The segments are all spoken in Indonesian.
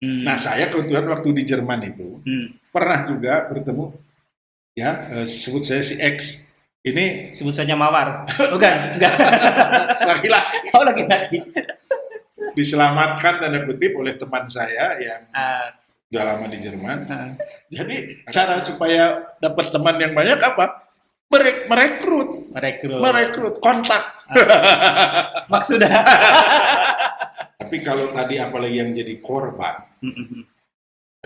Nah, saya kebetulan waktu di Jerman itu pernah juga bertemu, ya, sebut saya si X. Ini Sebut saja Mawar. Bukan, enggak. laki-laki Oh, laki-laki. diselamatkan tanda kutip oleh teman saya yang Ah, udah lama di Jerman. ah, Jadi cara supaya dapat teman yang banyak apa? Merekrut, merekrut. kontak. Maksudnya. Tapi kalau tadi apalagi yang jadi korban, Mm, mm, mm.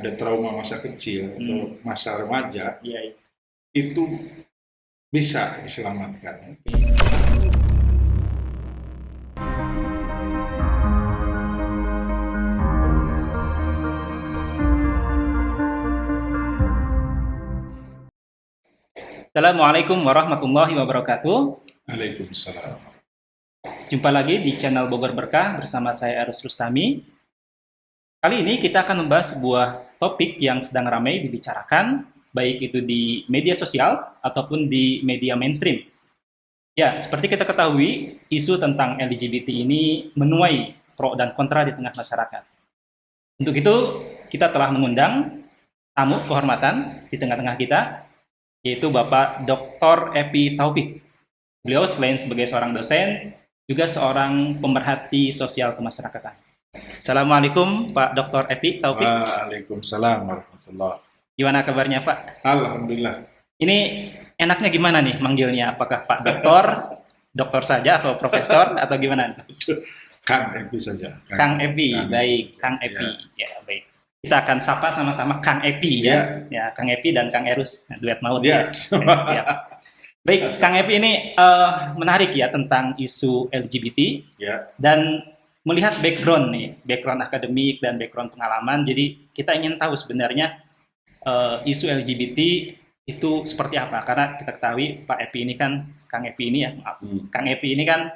ada trauma masa kecil atau masa remaja, Iya, iya. itu bisa diselamatkan. Assalamualaikum warahmatullahi wabarakatuh. Waalaikumsalam. Jumpa lagi di channel Bogor Berkah bersama saya Eros Rustami. Kali ini kita akan membahas sebuah topik yang sedang ramai dibicarakan, baik itu di media sosial ataupun di media mainstream. Ya, seperti kita ketahui, isu tentang LGBT ini menuai pro dan kontra di tengah masyarakat. Untuk itu, kita telah mengundang tamu kehormatan di tengah-tengah kita, yaitu Bapak Dr. Epi Taufik. Beliau selain sebagai seorang dosen, juga seorang pemerhati sosial kemasyarakatan. Assalamualaikum Pak Dr. Epi Taufik. Waalaikumsalam warahmatullahi. Gimana kabarnya Pak? Alhamdulillah. Ini enaknya gimana nih manggilnya? Apakah Pak Doktor, doktor saja atau profesor atau gimana? Kang Epi saja. Kang Epi, Kang. baik, Kang Epi. Ya, baik. Kita akan sapa sama-sama Kang Epi ya. Ya, Kang Epi dan Kang Erus, duet maut ya. Siap. Baik, Kang Epi ini menarik ya tentang isu LGBT Ya. dan melihat background nih, background akademik dan background pengalaman. Jadi kita ingin tahu sebenarnya isu LGBT itu seperti apa? Karena kita ketahui Pak Epi ini kan, Kang Epi ini ya, maaf, Kang Epi ini kan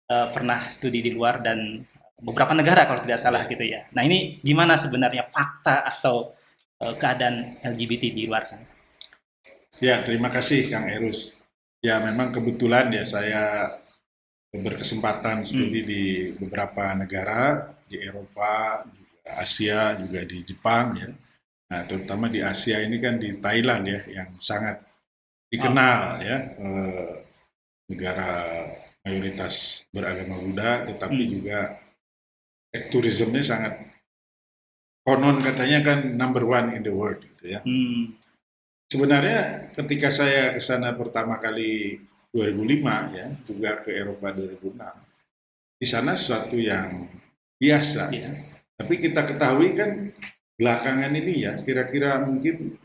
pernah studi di luar dan beberapa negara kalau tidak salah gitu ya. Nah ini gimana sebenarnya fakta atau keadaan LGBT di luar sana? Ya, terima kasih Kang Erus. Ya, memang kebetulan ya saya berkesempatan studi di beberapa negara, di Eropa, juga Asia, juga di Jepang ya. Nah, terutama di Asia ini kan di Thailand ya, yang sangat dikenal ya, negara mayoritas beragama Buddha, tetapi juga turismenya sangat, konon katanya kan number one in the world gitu ya. Sebenarnya ketika saya ke sana pertama kali 2005 ya, juga ke Eropa 2006, di sana sesuatu yang biasa. Ya. Tapi kita ketahui kan belakangan ini ya, kira-kira mungkin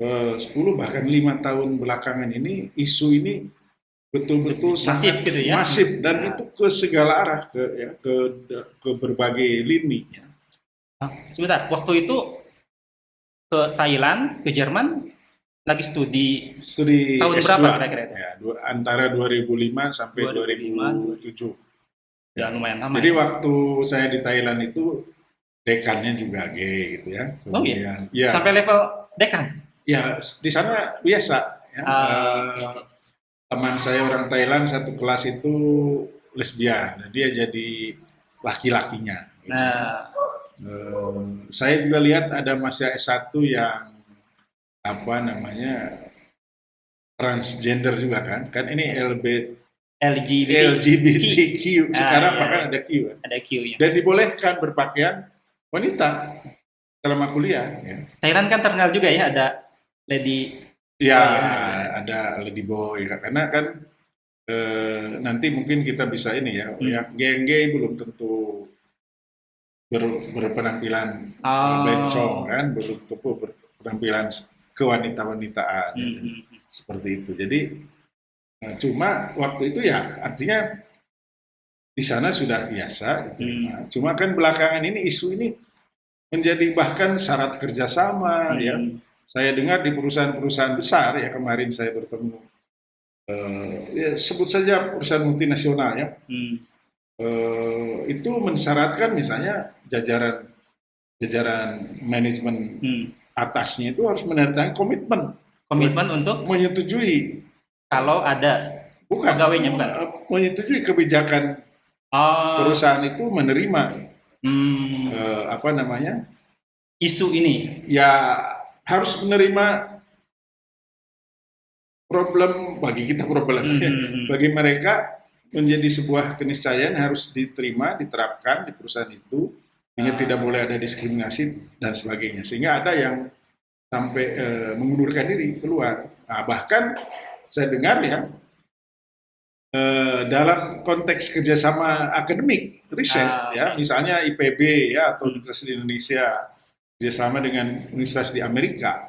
10 bahkan 5 tahun belakangan ini isu ini betul-betul masif gitu ya. Masif dan itu ke segala arah, ke berbagai lini ya. Sebentar, waktu itu ke Thailand, ke Jerman, lagi studi tahun S2. berapa kira-kira? Ya, antara 2005 sampai 2007. Ya, lumayan lama. Jadi waktu saya di Thailand itu dekannya juga gay gitu ya. Kemudian, ya. Sampai level dekan? Ya, di sana biasa. Ya. Teman saya orang Thailand satu kelas itu lesbian, dia jadi laki-lakinya. Gitu. Nah, saya juga lihat ada mahasiswa S1 yang transgender juga kan ini LGBTQ sekarang bahkan ada Q kan? Ada Q ya. Dan dibolehkan berpakaian wanita selama kuliah ya. Thailand kan terkenal juga ya, ada lady ya, ada lady boy karena kan nanti mungkin kita bisa ini ya, gay belum tentu berpenampilan bencong kan, belum tentu berpenampilan kewanita-wanitaan seperti itu. Jadi cuma waktu itu ya artinya di sana sudah biasa. Gitu. Cuma kan belakangan ini isu ini menjadi bahkan syarat kerjasama ya. Saya dengar di perusahaan-perusahaan besar ya, kemarin saya bertemu ya, sebut saja perusahaan multinasional ya. Itu mensyaratkan misalnya jajaran manajemen atasnya itu harus menandatangani komitmen untuk menyetujui kalau ada pegawainya, bukan menyetujui kebijakan perusahaan itu menerima apa namanya, Isu ini. ya harus menerima problem, bagi kita problem, bagi mereka menjadi sebuah keniscayaan harus diterima, diterapkan di perusahaan itu, sehingga tidak boleh ada diskriminasi dan sebagainya. Sehingga ada yang sampai mengundurkan diri keluar. Nah, bahkan saya dengar ya, dalam konteks kerjasama akademik, riset, ya, misalnya IPB ya atau Universitas di Indonesia kerjasama dengan universitas di Amerika.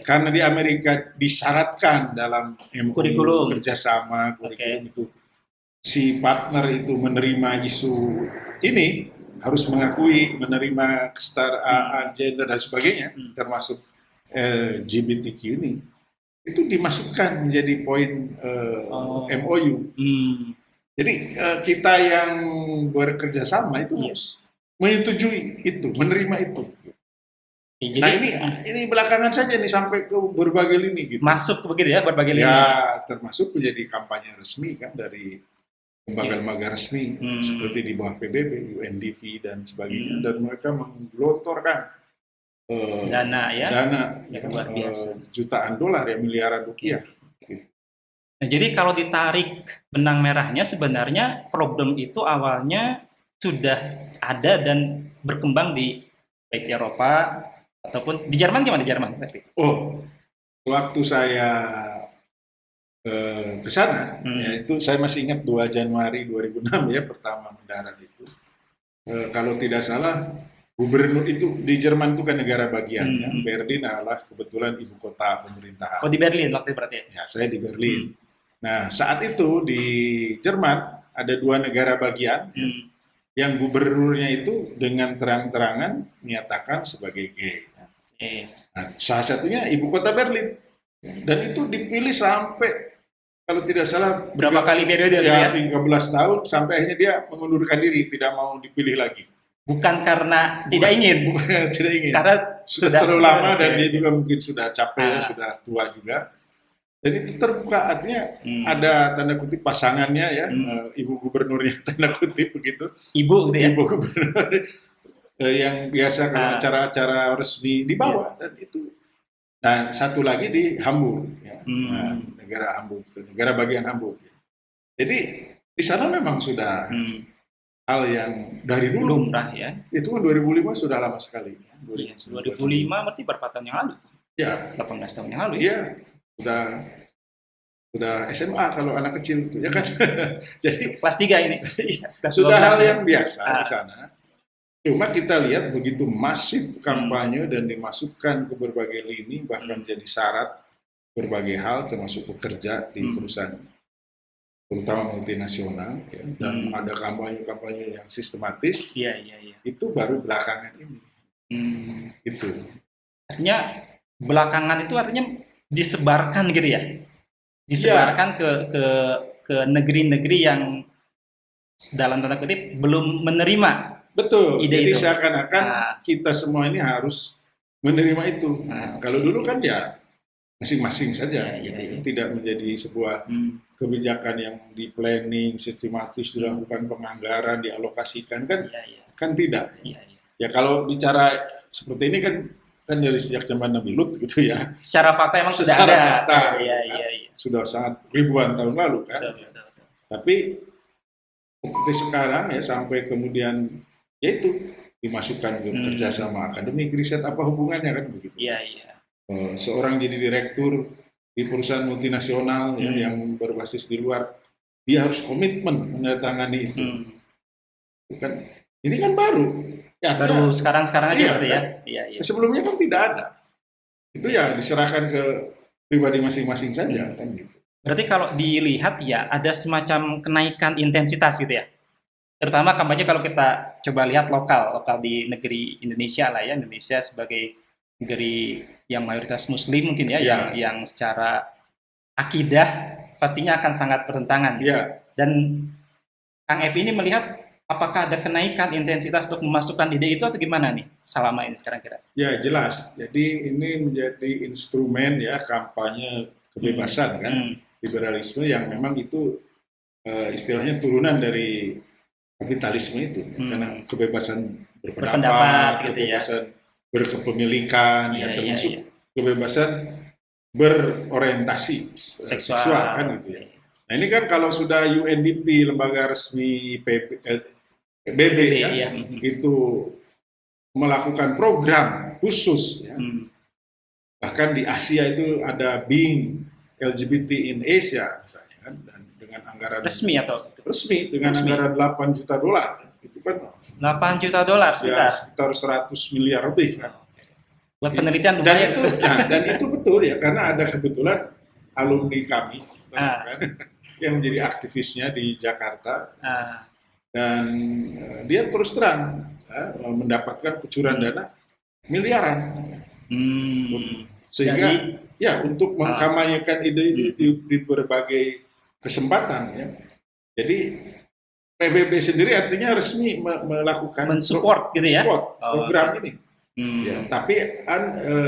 Karena di Amerika disyaratkan dalam kurikulum kerjasama kurikulum itu si partner itu menerima isu ini, harus mengakui menerima kesetaraan gender dan sebagainya, termasuk LGBTQ ini. Itu dimasukkan menjadi poin MOU. Jadi kita yang bekerja sama itu harus menyetujui itu, menerima itu. Jadi, nah ini belakangan saja nih sampai ke berbagai lini gitu. Masuk begitu ya berbagai lini. Ya termasuk menjadi kampanye resmi kan dari lembaga-lembaga resmi seperti di bawah PBB, UNDP dan sebagainya, dan mereka menggelontorkan dana yang luar biasa, jutaan dolar ya, miliaran rupiah. Nah, jadi kalau ditarik benang merahnya sebenarnya problem itu awalnya sudah ada dan berkembang di baik Eropa ataupun di Jerman. Gimana di Jerman? Oh, waktu saya ke sana, ya itu saya masih ingat 2 Januari 2006 ya pertama mendarat itu. Kalau tidak salah gubernur itu di Jerman itu kan negara bagiannya, Berlin adalah kebetulan ibu kota pemerintahan. Oh di Berlin waktu itu berarti? Ya saya di Berlin. Nah saat itu di Jerman ada 2 negara bagian yang gubernurnya itu dengan terang-terangan menyatakan sebagai gay. Nah, salah satunya ibu kota Berlin, dan itu dipilih sampai kalau tidak salah berapa kali periode ya 13 tahun sampai akhirnya dia mengundurkan diri, tidak mau dipilih lagi. Bukan karena tidak ingin, tidak ingin. Karena sudah terlalu lama dan dia juga mungkin sudah capek, sudah tua juga. Dan itu terbuka, artinya ada tanda kutip pasangannya ya, ibu gubernurnya tanda kutip begitu. Ibu gitu ya. Ibu gubernur yang biasa kalau acara-acara resmi dibawa dan itu. Nah satu lagi di Hamburg, ya. Negara Hamburg, negara bagian Hamburg. Jadi di sana memang sudah hal yang dari dulu. Lumrah ya. Itu kan 2005 sudah lama sekali. Ya. 2005 berarti berapa tahun yang lalu? Ya. 18 tahun yang lalu ya. Sudah SMA kalau anak kecil itu ya kan. Jadi kelas 3 ini. Sudah hal yang biasa di sana. Cuma kita lihat begitu masif kampanye dan dimasukkan ke berbagai lini, bahkan jadi syarat berbagai hal termasuk pekerja di perusahaan terutama multinasional ya, dan ada kampanye-kampanye yang sistematis. Itu baru belakangan ini. Itu. Artinya belakangan itu artinya disebarkan gitu ya. Disebarkan ke negeri-negeri yang dalam tanda kutip belum menerima. Betul. Ide jadi itu. Seakan-akan kita semua ini harus menerima itu. Kalau dulu kan ya masing-masing saja, tidak menjadi sebuah kebijakan yang di planning sistematis, dilakukan penganggaran, dialokasikan kan tidak. Ya kalau bicara seperti ini kan dari sejak zaman Nabi Lut gitu ya. Secara fakta emang sudah ada. Fakta, sudah sangat ribuan tahun lalu kan. Betul. Tapi seperti sekarang ya sampai kemudian yaitu dimasukkan ke kerjasama akademik, riset, apa hubungannya kan begitu. Seorang jadi direktur di perusahaan multinasional yang berbasis di luar, dia harus komitmen menandatangani itu. Kan, ini kan baru. Ya, baru sekarang aja berarti kan? Sebelumnya kan tidak ada. Itu ya diserahkan ke pribadi masing-masing saja kan gitu. Berarti kalau dilihat ya ada semacam kenaikan intensitas gitu ya. Terutama kampanye kalau kita coba lihat lokal di negeri Indonesia lah ya, Indonesia sebagai negeri yang mayoritas Muslim mungkin ya, yang secara akidah pastinya akan sangat bertentangan. Dan Kang Epi ini melihat apakah ada kenaikan intensitas untuk memasukkan ide itu atau gimana nih selama ini sekarang kira? Ya jelas. Jadi ini menjadi instrumen ya kampanye kebebasan kan, liberalisme yang memang itu istilahnya turunan dari kapitalisme itu, karena kebebasan Berpendapat berpendapat, gitu ya. kebebasan berkepemilikan, Iya, iya, termasuk iya. kebebasan berorientasi seksual kan gitu ya. Nah ini kan kalau sudah UNDP, lembaga resmi PBB ya, iya. itu melakukan program khusus ya. Bahkan di Asia itu ada Being LGBT in Asia misalnya kan, dan dengan anggaran Resmi atau resmi dengan Resmi. anggaran $8 juta, itu kan $8 juta ya sekitar. sekitar 100 miliar lebih kan. Buat penelitian Dan lumayan. itu dan itu betul ya, karena ada kebetulan alumni kami kan, yang menjadi aktivisnya di Jakarta, dan dia terus terang mendapatkan kucuran dana miliaran. Sehingga ya untuk mengkampanyekan ide di berbagai kesempatan ya. Jadi PBB sendiri artinya resmi melakukan mensupport gitu ya program ini. Ya, tapi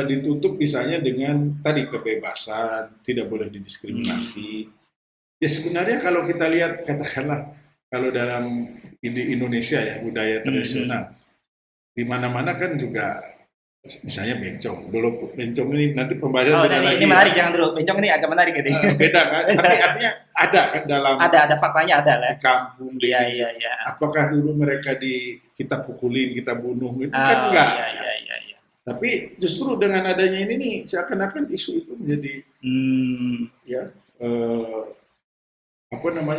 ditutup misalnya dengan tadi kebebasan, tidak boleh didiskriminasi. Ya sebenarnya kalau kita lihat, katakanlah kalau dalam di Indonesia ya, budaya tradisional, di mana-mana kan juga misalnya bencong. Dulu bencong ini nanti pembahasan beda lagi. Ini menarik, jangan dulu. Bencong ini agak menarik gitu. Beda kan? Tapi artinya ada kan dalam ada faktanya ada lah. Di kampung. Iya. Apakah dulu mereka kita pukulin, kita bunuh itu kan enggak. Iya. Tapi justru dengan adanya ini nih seakan-akan isu itu menjadi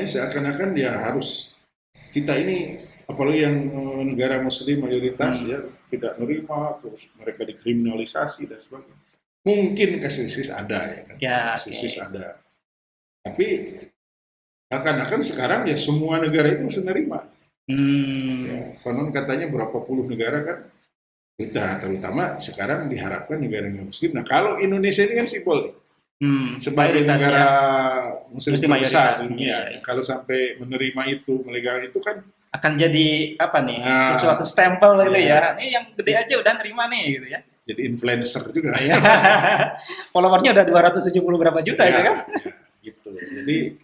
seakan-akan ya harus kita ini, apalagi yang negara muslim mayoritas ya tidak menerima, terus mereka dikriminalisasi dan sebagainya. Mungkin kasus ada ya kan, kasus ada. Tapi akan sekarang ya semua negara itu harus menerima. Ya, konon katanya berapa puluh negara kan, terutama sekarang diharapkan negara-negara muslim. Nah kalau Indonesia ini kan simbol sebagai negara muslim terbesar dunia. Kalau sampai menerima itu, melegal itu kan akan jadi apa nih, sesuatu stempel gitu ya. Ini yang gede aja udah nerima nih gitu ya. Jadi influencer juga. Followernya udah 270 berapa juta ya, kan? Gitu. Jadi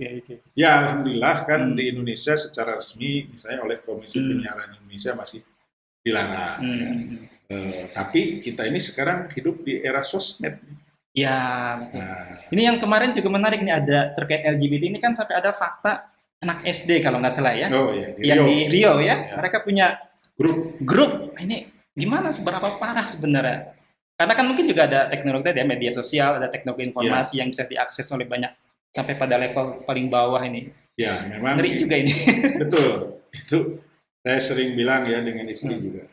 ya alhamdulillah kan di Indonesia secara resmi misalnya oleh Komisi Penyiaran Indonesia masih dilarang. Tapi kita ini sekarang hidup di era sosmed. Ya, betul. Ini yang kemarin juga menarik nih, ada terkait LGBT ini kan sampai ada fakta anak SD kalau nggak salah ya. Oh iya, di Rio ya. Mereka punya grup. Ini gimana seberapa parah sebenarnya? Karena kan mungkin juga ada teknologi tadi ya, media sosial, ada teknologi informasi yang bisa diakses oleh banyak sampai pada level paling bawah ini. Ya, memang ngeri juga ini. Betul. Itu saya sering bilang ya dengan istri juga.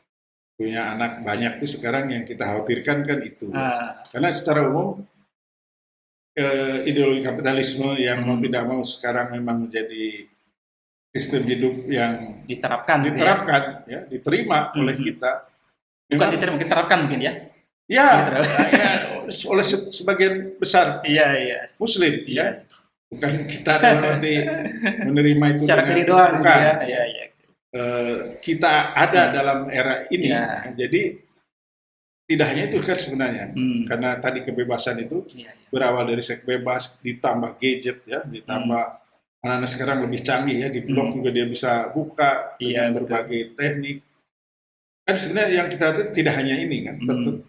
Punya anak banyak tuh sekarang yang kita khawatirkan kan itu. Karena secara umum ideologi kapitalisme yang mau tidak mau sekarang memang menjadi sistem hidup yang diterapkan ya, diterima oleh kita. Bukan diterapkan mungkin ya? Ya, oleh sebagian besar Muslim, ya. Bukan kita nanti menerima itu secara keriduan, ya. Kita ada dalam era ini, jadi tidak hanya itu kan sebenarnya, karena tadi kebebasan itu berawal dari seks bebas, ditambah gadget ya, ditambah anak-anak sekarang lebih canggih ya, di blog juga dia bisa buka dengan berbagai teknik. Kan sebenarnya yang kita itu tidak hanya ini kan,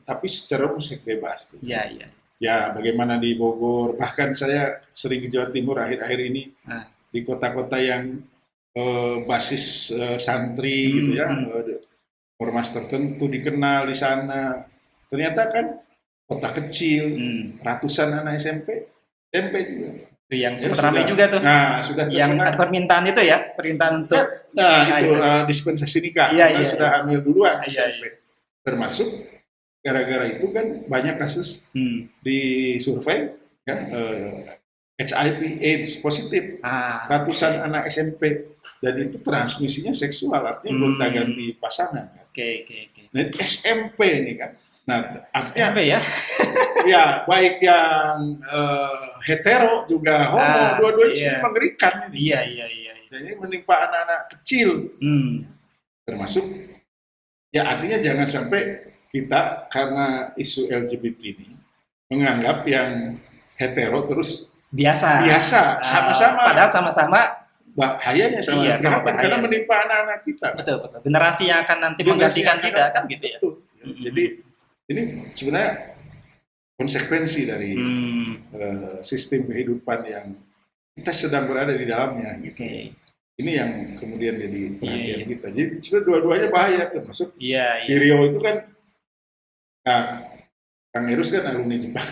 tapi secara seks bebas. Ya, bagaimana di Bogor, bahkan saya sering ke Jawa Timur akhir-akhir ini di kota-kota yang basis santri gitu ya, ormas tertentu dikenal di sana. Ternyata kan kota kecil, ratusan anak SMP juga. Itu yang sempat ramai juga tuh. Nah, sudah yang ada permintaan itu ya, permintaan untuk dispensasi nikah. Sudah hamil duluan SMP. Termasuk gara-gara itu kan banyak kasus di survei ya, HIV AIDS positif, ratusan anak SMP, dan itu transmisinya seksual, artinya gonta-ganti pasangan. Nah, SMP ini kan. Nah, SMP ya? Ya, baik yang hetero juga homo, dua-duanya sini mengerikan ini. Iya. Jadi menimpa anak-anak kecil, termasuk ya artinya jangan sampai kita karena isu LGBT ini menganggap yang hetero terus biasa sama-sama. Padahal sama-sama bahayanya sama Iya, sama prihatin karena bahaya. menimpa anak-anak kita. Betul, betul. Generasi yang akan nanti Generasi menggantikan yang kita akan- kan gitu ya. Betul. Jadi ini sebenarnya konsekuensi dari sistem kehidupan yang kita sedang berada di dalamnya. Gitu. Oke. Ini yang kemudian jadi perhatian Iya. kita. Jadi sebenarnya dua-duanya bahaya, termasuk Iya, di iya. Riau itu kan, nah, Kang Erus kan alumni Jepang.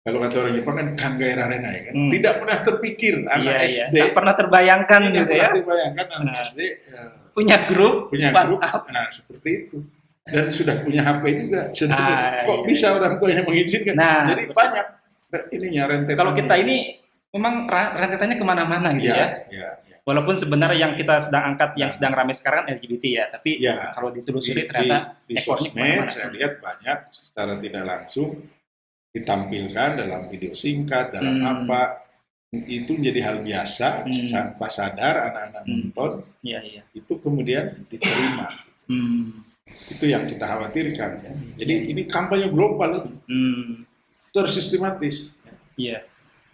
Kalau kata orang Jepang kan Kangai Rarenai kan, tidak pernah terpikir anak Iya, iya. SD, Tak pernah terbayangkan tidak gitu pernah ya. terbayangkan anak Nah. SD Punya grup punya grup, WhatsApp. nah seperti itu. Dan sudah punya HP juga, sudah kok Iya, bisa iya. orang tuanya mengizinkan. Nah, jadi betul. banyak ininya rentetan. Kalau kita ini memang rentetannya kemana-mana gitu ya. Ya. Walaupun sebenarnya yang kita sedang angkat, yang sedang ramai sekarang LGBT ya, tapi Ya. kalau ditelusuri ternyata di ekornya sosmed kemana-mana. saya lihat banyak secara tidak langsung ditampilkan dalam video singkat, dalam apa, itu menjadi hal biasa tanpa sadar anak-anak nonton, Iya, iya. itu kemudian diterima. Itu yang kita khawatirkan ya. Jadi ini kampanye global itu harus sistematis. Iya.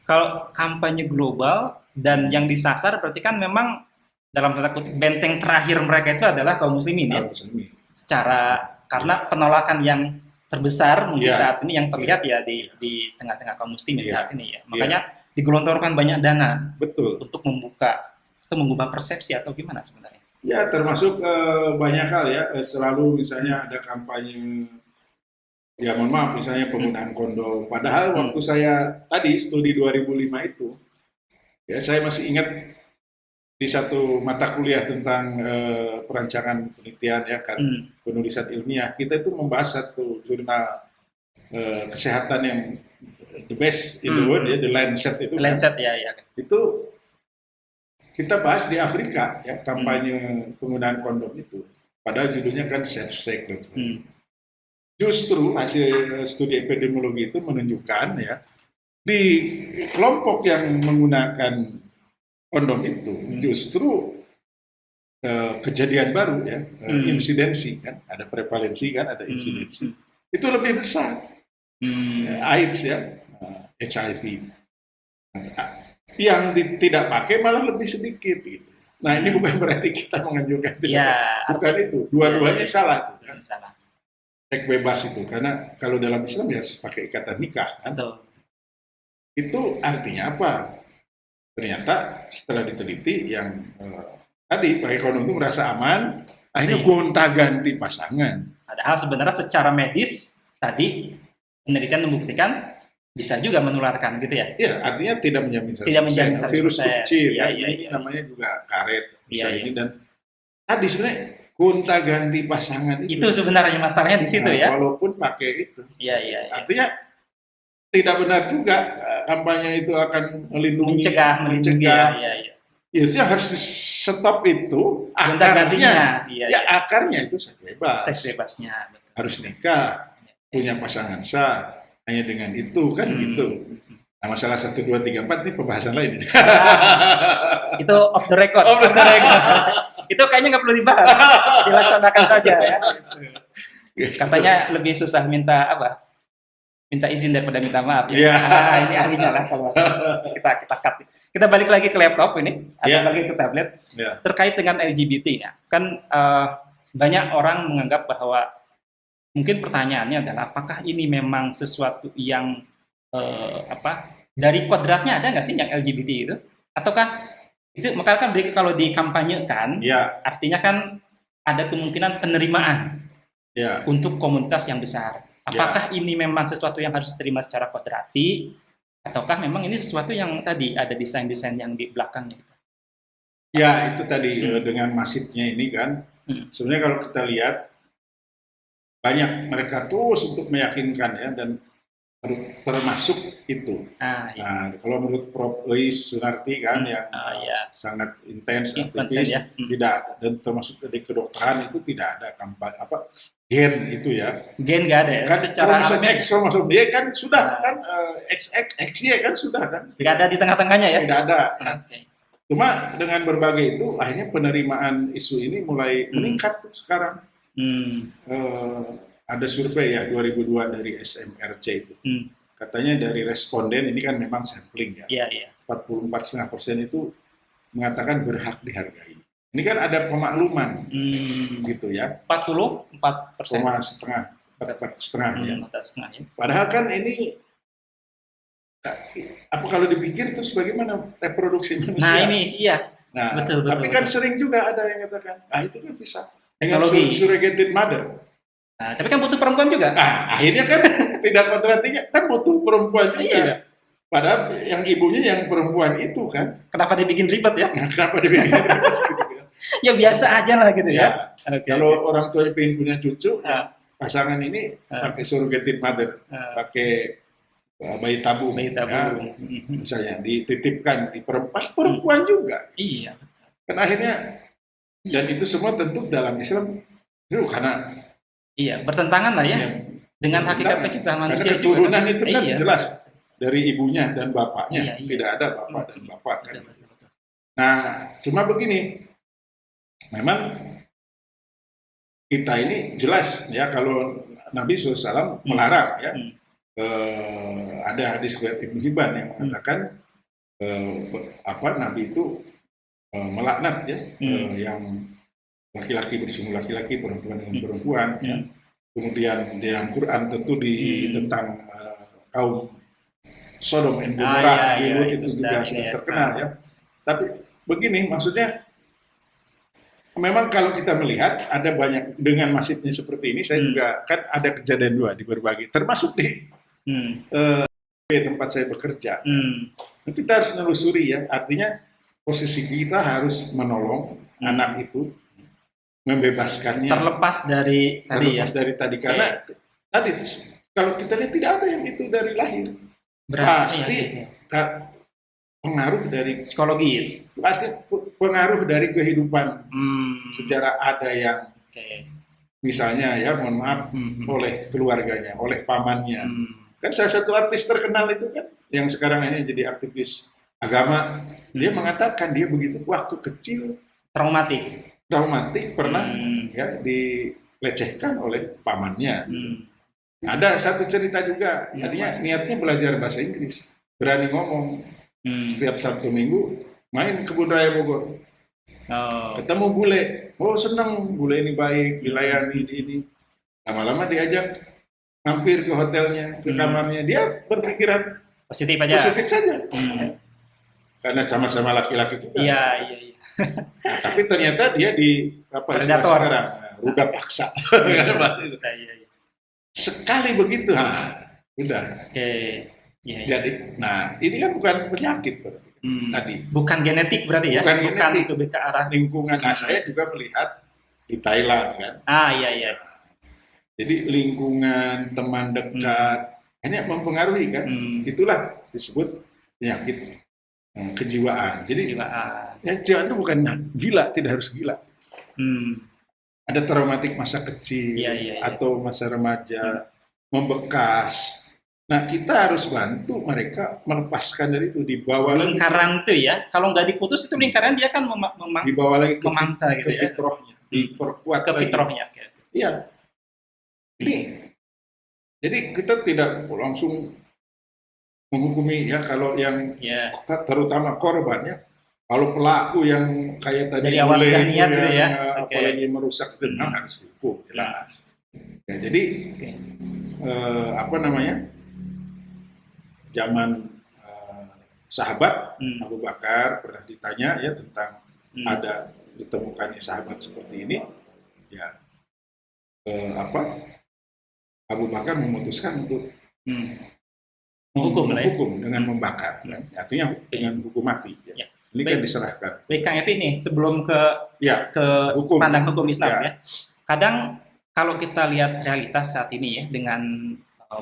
Kalau kampanye global dan yang disasar berarti kan memang dalam tanda kutip benteng terakhir mereka itu adalah kaum muslimin ya. Secara karena penolakan yang terbesar mungkin saat ini yang terlihat ya di tengah-tengah kaum muslimin saat ini ya. Makanya digelontorkan banyak dana untuk membuka atau mengubah persepsi atau gimana sebenarnya? Ya termasuk banyak hal ya. Selalu misalnya ada kampanye, ya mohon maaf misalnya penggunaan kondom. Padahal waktu saya tadi studi 2005 itu, ya saya masih ingat di satu mata kuliah tentang perancangan penelitian ya kan, penulisan ilmiah, kita itu membahas satu jurnal kesehatan yang the best in the world ya, The Lancet itu. Lancet kan? Ya. Itu kita bahas di Afrika ya, kampanye penggunaan kondom itu. Padahal judulnya kan safe sex. Justru hasil studi epidemiologi itu menunjukkan ya, di kelompok yang menggunakan kondom itu justru kejadian baru ya, insidensi kan, ada prevalensi kan, ada insidensi itu lebih besar, AIDS ya, HIV. Yang tidak pakai malah lebih sedikit gitu. Nah ini bukan berarti kita menganjurkan bukan itu, dua-duanya salah. Kan? Salah. Seks bebas itu, karena kalau dalam Islam ya harus pakai ikatan nikah kan. Itu artinya apa? Ternyata setelah diteliti yang tadi pakai kondom itu merasa aman, akhirnya gonta-ganti pasangan. Padahal sebenarnya secara medis tadi penelitian membuktikan bisa juga menularkan gitu ya? Iya, artinya tidak menjamin 100%. Tidak menjamin 100%. Virus kecil, ini namanya juga karet, bisa ini dan tadi sebenarnya gonta-ganti pasangan itu. Itu sebenarnya masalahnya di situ ya? Walaupun pakai itu. Iya. Artinya tidak benar juga kampanye itu akan melindungi, mencegah. Ya, yang harus di stop itu akarnya. Akarnya itu seks bebas. Seks bebasnya. Betul. Harus nikah, punya pasangan sah. Hanya dengan itu kan gitu. Nah masalah 1, 2, 3, 4 ini pembahasan lain. Itu off the record. Itu kayaknya nggak perlu dibahas, dilaksanakan saja ya. Katanya lebih susah minta izin daripada minta maaf. Ya. Ini ahlinya lah kalau masalah. Kita cut. Kita balik lagi ke laptop ini, atau balik ke tablet. Terkait dengan LGBT ya, kan banyak orang menganggap bahwa mungkin pertanyaannya adalah apakah ini memang sesuatu yang dari kodratnya ada nggak sih yang LGBT itu? Ataukah itu maka kan kalau dikampanyekan, artinya kan ada kemungkinan penerimaan untuk komunitas yang besar. Apakah ini memang sesuatu yang harus diterima secara kodrati, ataukah memang ini sesuatu yang tadi ada desain-desain yang di belakangnya? Ya itu tadi dengan masifnya ini kan, sebenarnya kalau kita lihat banyak mereka terus untuk meyakinkan ya dan termasuk itu. Nah, kalau menurut Prof. Eis Sunarti kan yang sangat intens aktivis, tidak dan termasuk dari kedokteran itu tidak ada kampanye gen itu ya. Gen nggak ada ya. Kan secara kromosom Y kan sudah kan XY kan sudah kan. Nggak ada di tengah-tengahnya ya. Tidak ada. Cuma dengan berbagai itu akhirnya penerimaan isu ini mulai meningkat sekarang. Ada survei ya 2002 dari SMRC itu. Katanya dari responden ini kan memang sampling ya. 44,5% itu mengatakan berhak dihargai. Ini kan ada pemakluman gitu ya. 44%. Setengah, 4,5 ya. 4,5 ya. Padahal kan ini apa kalau dipikir terus bagaimana reproduksi manusia? Nah ini iya. Nah, betul. Tapi kan sering juga ada yang katakan, itu kan bisa dengan Teknologi. surrogated mother. Nah, tapi kan butuh perempuan juga. Nah, akhirnya kan tidak kontradiknya kan butuh perempuan juga. Iya. Padahal yang ibunya yang perempuan itu kan. Kenapa dibikin ribet ya? Nah, kenapa dibikin ribet gitu ya? Ya biasa aja lah gitu ya. Kalau orang tua pengen punya cucu, pasangan ini pakai surrogated mother, pakai bayi tabung. Ya, misalnya dititipkan di perempuan juga. Iya. Kan akhirnya dan itu semua tentu dalam Islam itu karena bertentangan lah ya dengan hakikat penciptaan manusia. Karena keturunan juga, itu kan iya. jelas dari ibunya dan bapaknya, iya. tidak ada bapak dan bapak kan. Betul. Nah, cuma begini, memang kita ini jelas ya kalau Nabi SAW melarang ya. Ada hadis Ibnu Hibban yang mengatakan Nabi itu melaknat ya yang laki-laki bersungguh laki-laki, perempuan dengan perempuan. Ya. Kemudian di dalam Quran tentu tentang kaum Sodom dan Gomora itu juga sudah terkenal ya. Tapi begini maksudnya, memang kalau kita melihat ada banyak dengan masifnya seperti ini, saya juga kan ada kejadian dua di berbagai, termasuk di tempat saya bekerja. Kita harus menelusuri ya, artinya posisi kita harus menolong anak itu, membebaskannya. Terlepas dari tadi karena tadi kalau kita lihat tidak ada yang itu dari lahir. Pasti pengaruh dari psikologis. Pasti pengaruh dari kehidupan. Sejarah ada yang misalnya ya mohon maaf oleh keluarganya, oleh pamannya. Kan salah satu artis terkenal itu kan yang sekarang ini jadi aktivis agama, dia mengatakan dia begitu waktu kecil traumatik pernah ya dilecehkan oleh pamannya. Ada satu cerita juga, tadinya niatnya belajar bahasa Inggris, berani ngomong. Setiap Sabtu Minggu main kebun raya Bogor, ketemu bule, senang bule ini baik, dilayani ini. Lama-lama diajak mampir ke hotelnya, ke kamarnya, dia berpikiran positif saja. Karena sama-sama laki-laki juga. Iya. Nah, tapi ternyata dia sekarang ruda paksa. Sekali begitu, udah. Jadi, ini kan bukan penyakit berarti. Tadi. Bukan genetik berarti ya? Bukan genetik. Lebih ke arah lingkungan. Nah, saya juga melihat di Thailand kan. Iya. Jadi lingkungan, teman dekat, ini mempengaruhi kan. Itulah disebut penyakit kejiwaan. Jadi kejiwaan itu bukan gila, tidak harus gila. Ada traumatik masa kecil atau masa remaja, membekas. Nah, kita harus bantu mereka melepaskan dari itu, dibawa lingkaran itu ya. Kalau nggak diputus itu lingkaran dia kan dibawa lagi ke memangsa gitu ya. Fitrahnya, diperkuat ke fitrahnya. Iya. Jadi kita tidak langsung menghukumi ya kalau yang terutama korban ya. Kalau pelaku yang kayak tadi dari awal sudah niat gitu ya. Apalagi merusak itu harus dihukum jelas. Ya, jadi zaman sahabat Abu Bakar pernah ditanya ya tentang ada ditemukannya sahabat seperti ini, ya Abu Bakar memutuskan untuk menghukum dengan membakar, artinya dengan hukum mati. Ya. Ini kan diserahkan. Baik Kang Epi nih, sebelum ke pandang hukum Islam ya. Kadang kalau kita lihat realitas saat ini ya dengan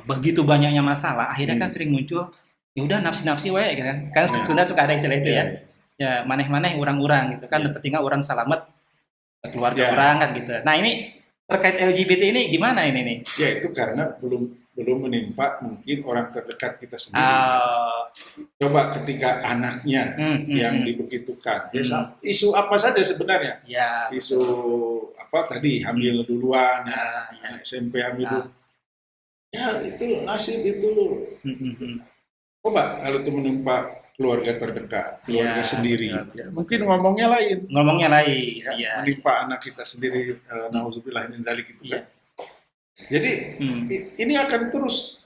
begitu banyaknya masalah, akhirnya kan sering muncul ya udah nafsi-nafsi wae gitu kan. Kan sebenarnya suka ada istilah itu ya. Ya maneh-maneh urang-urang gitu kan, ketika orang selamat keluarga orang kan gitu. Nah, ini terkait LGBT ini gimana ini nih? Ya itu karena belum menimpa mungkin orang terdekat kita sendiri. Coba ketika anaknya yang dibegitukan, isu apa saja sebenarnya? Ya, isu tadi hamil duluan, SMP hamil duluan. Ya itu nasib itu. Coba kalau itu menimpa keluarga terdekat, keluarga Iya, sendiri. betul, betul. Mungkin ngomongnya lain, Ngomongnya lain, ya, iya. menimpa anak kita sendiri, nauzubillah min dzalik gitu Iya. kan. Jadi Hmm. ini akan terus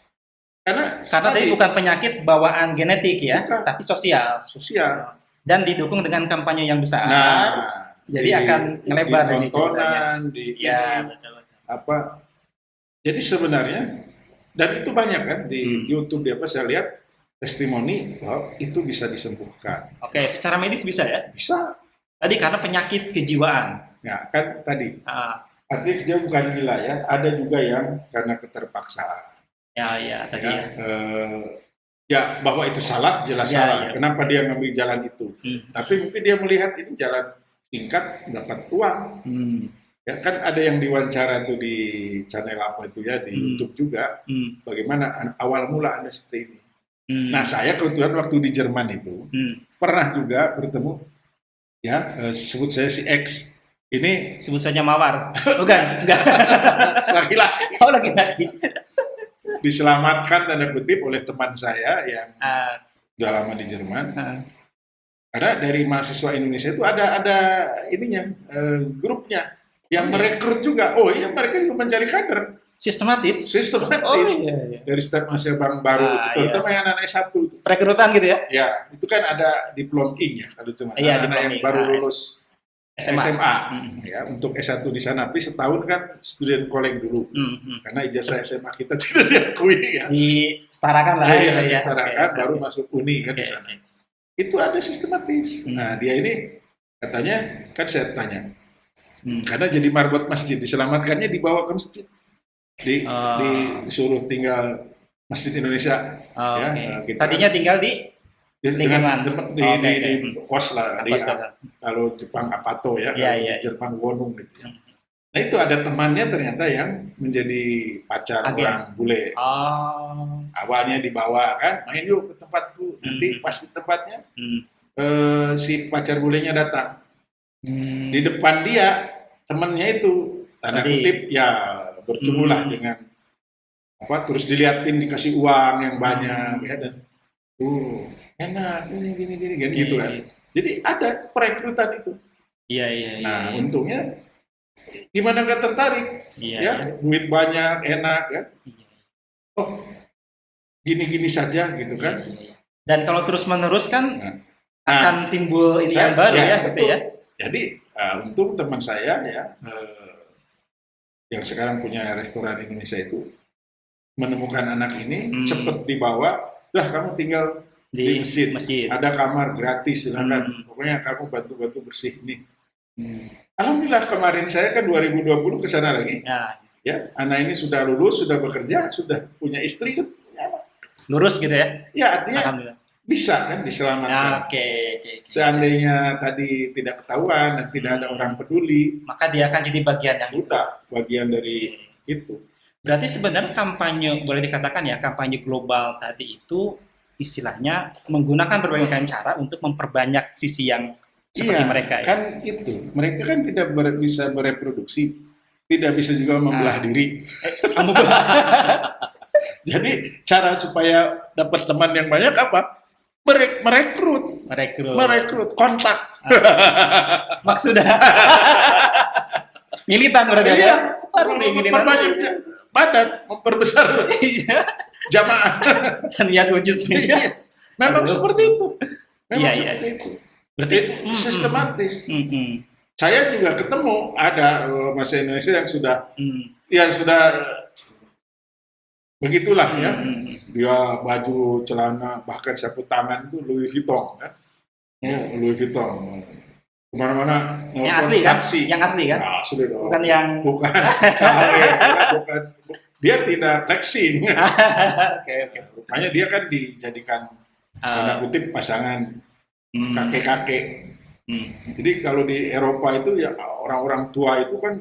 karena Karena tadi bukan penyakit bawaan genetik ya, Bukan. tapi sosial. sosial. Dan didukung dengan kampanye yang besar, Nah, jadi akan ngelebar di ini ceritanya. tontonan, di Iya, ini, betul, betul. apa. Jadi sebenarnya dan itu banyak kan di YouTube, di apa saya lihat testimoni bahwa itu bisa disembuhkan. Oke, secara medis bisa ya? Bisa. Tadi karena penyakit kejiwaan. Ya, kan tadi. Ah, Artinya dia bukan gila ya, ada juga yang karena keterpaksaan. ya, tadi ya. Ya, bahwa itu salah, jelas Ya, salah. ya. Kenapa dia ngambil jalan itu? Tapi mungkin dia melihat ini jalan singkat, dapat uang. Ya, kan ada yang diwawancara tuh di channel apa itu ya, di YouTube juga. Bagaimana awal mula Anda seperti ini. Nah, saya kebetulan waktu di Jerman itu, pernah juga bertemu, ya, sebut saya si X. Ini Sebut saja Mawar. Bukan, enggak. laki-laki. Oh, laki-laki. Diselamatkan tanda kutip oleh teman saya yang sudah lama di Jerman. Karena dari mahasiswa Indonesia itu ada ininya, grupnya yang merekrut juga. Oh iya, mereka juga mencari kader. Sistematis. Sistematis. Oh, iya. Dari setiap mahasiswa Bank Baru, terutama yang anak S1. Perekrutan gitu ya? Ya, itu kan ada diplom ing ya, kalau cuma Iya, anak yang baru lulus SMA. Ya, untuk S1 di sana, tapi setahun kan student college dulu. Karena ijazah SMA kita tidak diakui ya. Disetarakan lah. Ya, disetarakan, baru masuk uni kan di sana. Itu ada sistematis. Nah, dia ini katanya, kan saya tanya, karena jadi marbot masjid, diselamatkannya dibawa ke masjid. Disuruh tinggal Masjid Indonesia. Ya, tadinya tinggal di lingkungan di kos lah, kalau Jepang Apato ya, di Jerman Wonung gitu ya. Nah itu ada temannya ternyata yang menjadi pacar orang bule. Awalnya dibawa kan, main yuk ke tempatku. Nanti pas di tempatnya si pacar bulenya datang. Di depan dia temannya itu tanda kutip ya bercumulah dengan apa, terus diliatin dikasih uang yang banyak ya, dan enak gini gitu kan. Jadi ada perekrutan itu. Iya. Nah, untungnya gimana nggak tertarik? Ya, duit banyak, enak ya. Oh, gini-gini saja gitu kan. Dan kalau terus menerus kan akan timbul ini yang baru ya, gitu ya. Jadi untung teman saya ya yang sekarang punya restoran Indonesia itu menemukan anak ini, cepet dibawa, lah kamu tinggal di masjid. Ada kamar gratis, silakan. Pokoknya kamu bantu-bantu bersih nih. Alhamdulillah kemarin saya kan 2020 ke sana lagi. Ya, anak ini sudah lulus, sudah bekerja, sudah punya istri, lurus gitu ya? Ya, artinya bisa kan diselamatkan. Seandainya tadi tidak ketahuan dan tidak ada orang peduli, maka dia akan jadi bagian yang bagian dari itu. Berarti sebenarnya kampanye, boleh dikatakan ya, kampanye global tadi itu istilahnya menggunakan berbagai macam cara untuk memperbanyak sisi yang seperti mereka. Kan itu, mereka kan tidak bisa bereproduksi, tidak bisa juga membelah diri. Jadi cara supaya dapat teman yang banyak apa? Merekrut, kontak. Maksudnya militan berarti ya? Memperbanyak badan, memperbesar jamaah. Dan niat wujudnya. Memang seperti itu. Iya. Berarti sistematis. Saya juga ketemu ada mahasiswa Indonesia yang sudah begitulah ya. Dia baju, celana, bahkan sapu tangan itu Louis Vuitton ya. Louis Vuitton. Kemana-mana yang asli kan? Yang asli kan? Asli dong. Bukan yang bukan. Dia tidak flexing. Oke. Rupanya dia kan dijadikan tanda kutip pasangan kakek-kakek. Jadi kalau di Eropa itu ya orang-orang tua itu kan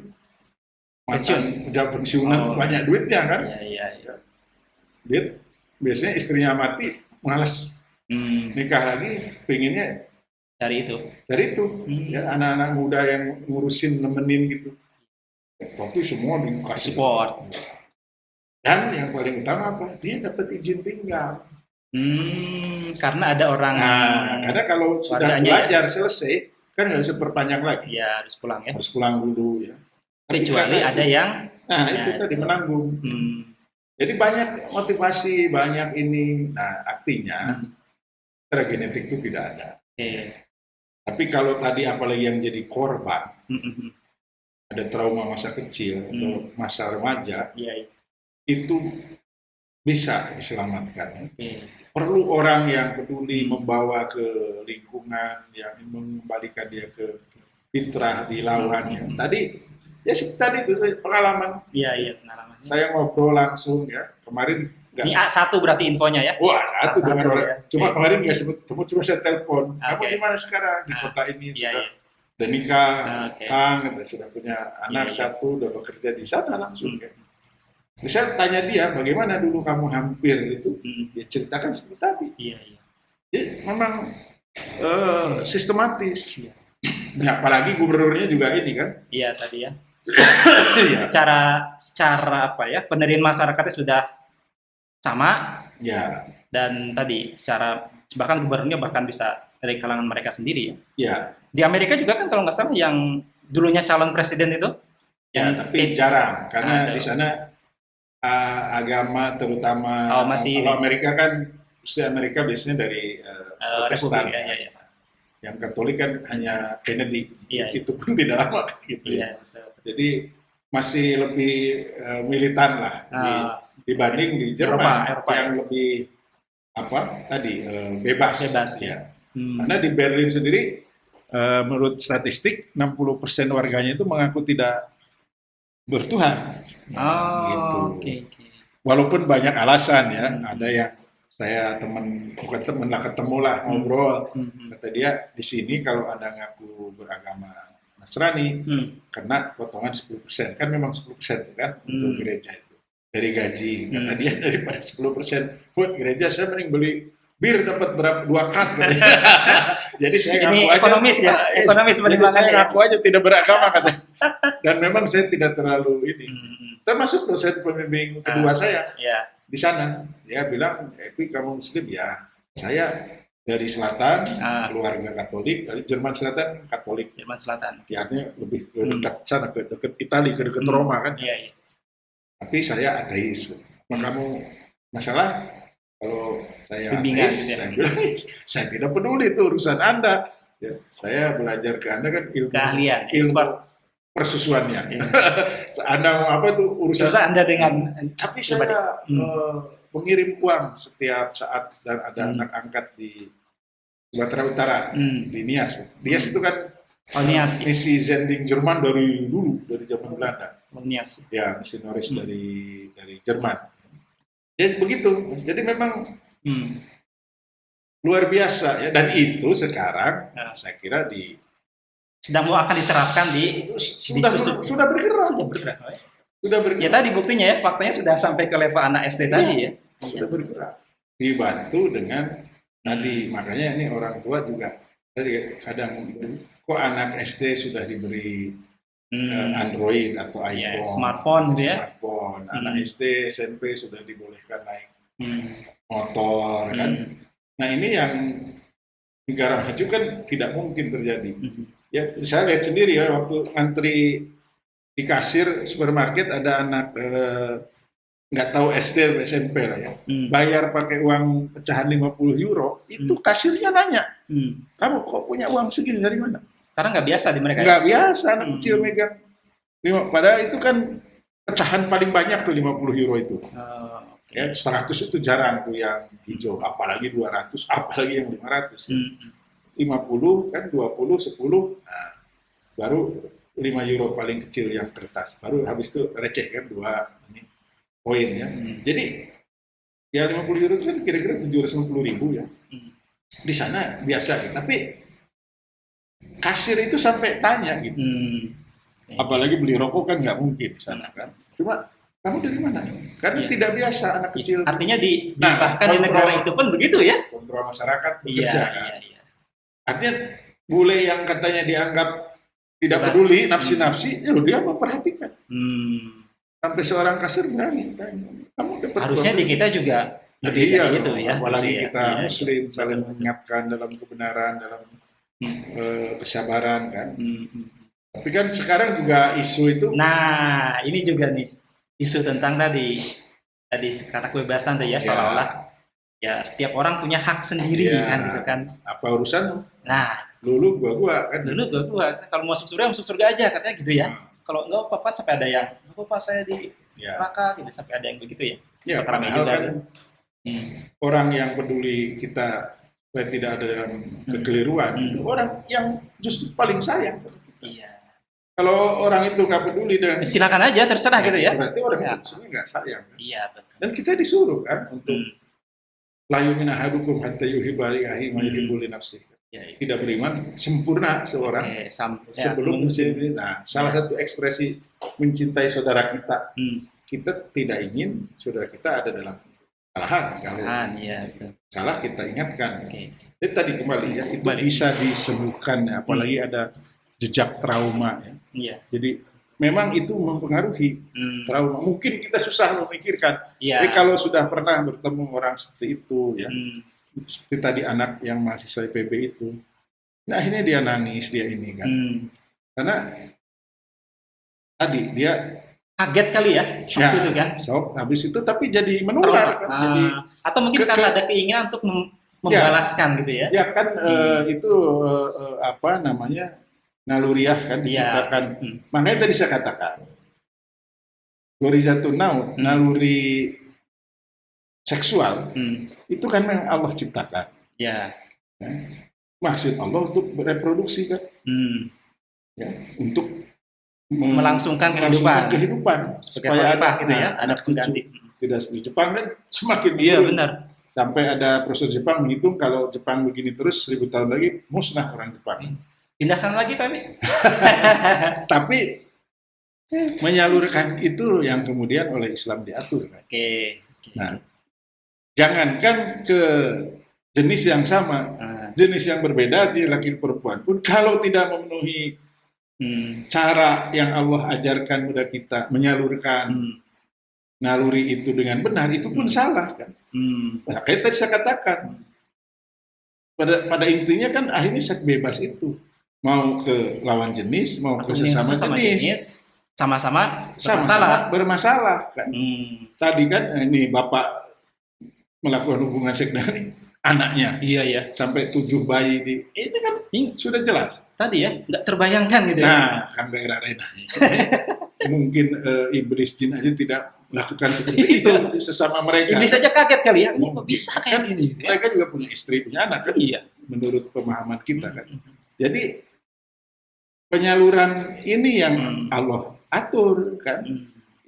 pensiunan banyak duitnya kan. Iya. Dia biasanya istrinya mati, malas nikah lagi, pengennya dari itu. Ya, anak-anak muda yang ngurusin, nemenin gitu. Tapi semua dikasih support. Dan yang paling utama apa? Dia dapat izin tinggal. Karena ada orang Nah, karena kalau sudah warganya belajar selesai, kan nggak bisa perpanjang lagi. ya harus pulang ya. Harus pulang dulu ya. Tapi Kecuali karena ada itu, yang nah ya, itu tadi menanggung. hmm, Jadi banyak motivasi, banyak ini. Nah, artinya secara genetik itu tidak ada. oke. Tapi kalau tadi apalagi yang jadi korban, Hmm, hmm, hmm. ada trauma masa kecil atau masa remaja, Iya, iya. itu bisa diselamatkan. Oke. Perlu orang yang peduli membawa ke lingkungan, yang mengembalikan dia ke fitrah di lawannya. Tadi ya tadi itu pengalaman. Iya, iya, pengalaman. Saya ngobrol langsung ya kemarin. Ini A1 berarti infonya ya? Wah, satu A1 dengan orang. ya. Cuma Oke. kemarin nggak sempat ketemu, cuma saya telepon. Kamu Oke. di mana sekarang? Di kota ini Iya, sudah iya. udah nikah, Oke. Kang, sudah punya anak Iya, iya. satu, udah bekerja di sana langsung. Ya. Saya tanya dia, bagaimana dulu kamu hampir itu? Dia ceritakan seperti tadi. Iya, iya. Jadi memang sistematis. Iya. Nah, apalagi gubernurnya juga ini kan. Iya tadi ya. Iya. Secara apa ya? Penderian masyarakatnya sudah sama Ya, dan tadi secara bahkan gubernurnya bahkan bisa dari kalangan mereka sendiri ya. ya, Di Amerika juga kan kalau nggak salah yang dulunya calon presiden itu ya, yang tapi jarang karena ada. di sana agama terutama masih kalau Amerika kan Amerika biasanya dari Protestan. Republik ya, ya. Yang Katolik kan hanya Kennedy, Iya, iya. itu pun tidak lama gitu ya. Iya, betul. Jadi masih lebih militan lah dibanding di Jerman Eropa, yang ya. lebih apa tadi bebas. Bebas ya. ya. Karena di Berlin sendiri menurut statistik 60% warganya itu mengaku tidak bertuhan. Gitu. Oke. Walaupun banyak alasan ya, ada yang saya bukan teman lah, ketemu lah ngobrol, kata dia di sini kalau ada ngaku beragama Nasrani kena potongan 10%, kan memang 10% kan untuk gereja itu dari gaji, kata dia daripada 10% buat gereja saya mending beli bir dapat berapa 2 kat. Jadi saya Ini ngaku aja ekonomis ya, ekonomis jadi saya ya. ngaku aja tidak beragama kata, dan memang saya tidak terlalu ini. Termasuk dosen pembimbing kedua saya di sana, dia bilang, Epi kamu Muslim ya, saya dari selatan, keluarga Katolik, dari Jerman Selatan Katolik. Jerman Selatan. Artinya lebih ke dekat sana, ke dekat Italia, ke dekat Roma kan. Iya, iya. Tapi saya ateis. Kamu masalah? Kalau saya bimbingan, ateis, saya bilang, saya tidak peduli itu urusan Anda. Ya, saya belajar ke Anda kan ilmu keahlian, ilmu persusuannya. Anda mau apa tuh urusan Anda dengan. Tapi saya mengirim uang setiap saat dan ada anak angkat di Sumatera Utara di Nias. Nias itu kan Nias. misi Zending Jerman dari dulu, dari zaman Belanda. Nias. Ya, misionaris dari Jerman. Jadi begitu. Jadi memang luar biasa ya, dan itu sekarang saya kira sedang mau akan diterapkan sudah bergerak. Sudah bergerak. Ya tadi buktinya ya, faktanya sudah sampai ke level anak SD tadi ya. Sudah bergerak. Dibantu dengan tadi, makanya ini orang tua juga tadi kadang kok anak SD sudah diberi Android atau iPhone, smartphone gitu ya. Smartphone. Anak SD, SMP sudah dibolehkan naik motor kan. Nah ini yang negara maju kan tidak mungkin terjadi. Ya, saya lihat sendiri ya waktu ngantri di kasir supermarket ada anak nggak tahu SD atau SMP lah ya, bayar pakai uang pecahan 50 euro, itu kasirnya nanya, kamu kok punya uang segini dari mana? Karena nggak biasa di mereka. Nggak biasa anak kecil megang. Padahal itu kan pecahan paling banyak tuh 50 euro itu. Ya, 100 itu jarang tuh yang hijau, apalagi 200, apalagi yang 500. 50 kan 20, 10, nah, baru 5 euro paling kecil yang kertas, baru habis itu receh kan 2 poin ya. Jadi ya 50 euro itu kan kira-kira 750.000 ya. Di sana biasa gitu. Tapi kasir itu sampai tanya gitu. Apalagi beli rokok kan nggak mungkin di sana kan. Cuma kamu dari mana? Karena tidak biasa anak kecil. Artinya bahkan di negara itu pun begitu ya. Kontrol masyarakat bekerja kan. Iya. Artinya bule yang katanya dianggap tidak peduli, nafsi-nafsi, ya dia memperhatikan. Sampai seorang kasir berani tanya, kamu dapat harusnya di kita juga Lebih iya, dari itu ya. apalagi gitu ya. kita Iya, Muslim saling betul. mengingatkan dalam kebenaran, dalam Hmm. kesabaran kan. Hmm, hmm. Tapi kan sekarang juga isu itu, Nah, ini juga nih isu tentang tadi sekarang kebebasan tuh ya, seolah-olah ya, ya setiap orang punya hak sendiri ya kan gitu kan. apa urusan Nah, lulu gua kan. dulu gua kalau masuk surga aja katanya gitu ya. Nah, Kalau enggak apa-apa sampai ada yang enggak apa-apa saya di ya, neraka gitu sampai ada yang begitu ya. ya Sempat ramai padahal juga kan tuh. Hmm. orang yang peduli kita supaya tidak ada dalam kekeliruan, itu orang yang justru paling sayang. Iya. Kalau orang itu nggak peduli dengan Silakan aja terserah gitu ya. berarti orang Ya. itu sebenarnya nggak sayang. Iya, betul. Dan kita disuruh kan untuk Hmm. la yu'minu ahadukum hatta yuhibba li akhihi ma yuhibbu li nafsihi. Ya, ya. Tidak beriman sempurna seorang Oke, sebelum mencintai. Nah, salah satu ekspresi mencintai saudara kita, kita tidak ingin saudara kita ada dalam kesalahan. kesalahan, iya betul. Salah kita ingatkan. Oke. Jadi tadi kembali ya, itu Kembali. bisa disembuhkan ya, apalagi ada jejak trauma ya. Iya. Jadi memang itu mempengaruhi trauma. Mungkin kita susah memikirkan. Iya. Tapi kalau sudah pernah bertemu orang seperti itu ya, seperti tadi anak yang mahasiswa IPB itu, nah akhirnya dia nangis, dia ini kan. Karena tadi dia Kaget kali ya, shock itu kan. Shock, habis itu tapi jadi menular kan. Jadi, atau mungkin karena ada keinginan untuk membalaskan gitu ya. Ya kan itu apa namanya naluriah kan diciptakan. Makanya tadi saya katakan Gorizatun Naut, naluri seksual itu kan memang Allah ciptakan. Ya. Maksud Allah untuk bereproduksi kan. Ya, untuk melangsungkan kehidupan supaya ada gitu ya, ada pengganti. Tidak seperti Jepang kan semakin iya benar. Sampai ada profesor Jepang menghitung kalau Jepang begini terus 1000 tahun lagi musnah orang Jepang. Pindah sana lagi Pak. Tapi menyalurkan itu yang kemudian oleh Islam diatur kan. Oke. Nah, jangankan ke jenis yang sama, jenis yang berbeda di laki perempuan pun kalau tidak memenuhi cara yang Allah ajarkan kepada kita menyalurkan naluri itu dengan benar itu pun salah kan. Nah, kayak tadi saya katakan pada intinya kan akhirnya seks bebas itu mau ke lawan jenis mau ke sesama jenis sama-sama bermasalah kan. Tadi kan ini bapak melakukan hubungan seks dengan anaknya, iya sampai 7 bayi ini kan sudah jelas. Tadi ya nggak terbayangkan gitu. Nah, kan daerah rena. Mungkin iblis jin aja tidak melakukan seperti itu sesama mereka. Iblis aja kaget kali ya. Ini kok bisa kayak gini? Gitu ya? Mereka juga punya istri, punya anak kan? Iya. Menurut pemahaman kita kan. Jadi penyaluran ini yang Allah atur kan.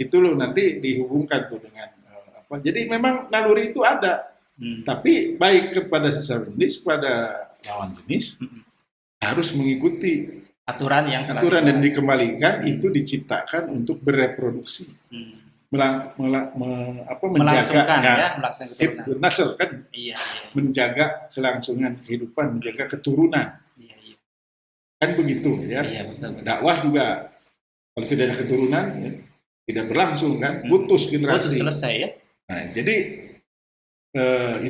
Itu loh nanti dihubungkan tuh dengan apa? Jadi memang naluri itu ada. Tapi baik kepada sesama jenis, kepada lawan jenis harus mengikuti aturan dan dikembalikan itu diciptakan untuk bereproduksi, menjaga nasl kan, menjaga kelangsungan kehidupan, menjaga keturunan, kan begitu ya. Dakwah juga kalau tidak ada keturunan ya, tidak berlangsung kan, putus generasi. Selesai ya. Nah, jadi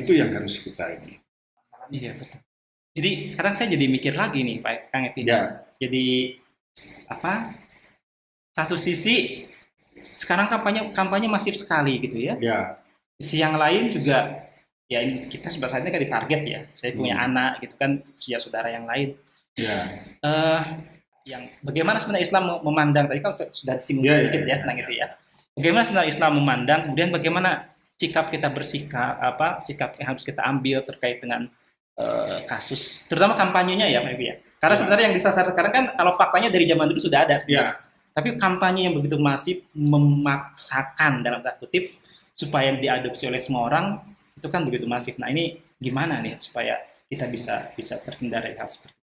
itu yang harus kita ini. Iya betul. Jadi sekarang saya jadi mikir lagi nih Pak Kang Etin. Ya. Jadi apa? Satu sisi sekarang kampanye masif sekali gitu ya. Ya. Sisi yang lain juga ya kita sebenarnya kan ditarget ya. Saya punya anak gitu kan, usia saudara yang lain. Ya. Yang bagaimana sebenarnya Islam memandang tadi kan sudah disinggung sedikit ya tentang itu ya. Bagaimana sebenarnya Islam memandang, kemudian bagaimana sikap kita sikap yang harus kita ambil terkait dengan kasus, terutama kampanyenya ya Pak Ebi ya. Karena sebenarnya yang disasar sekarang kan kalau faktanya dari zaman dulu sudah ada sebenarnya. Tapi kampanye yang begitu masif memaksakan dalam tanda kutip supaya diadopsi oleh semua orang itu kan begitu masif. Nah ini gimana nih supaya kita bisa terhindar dari hal seperti itu?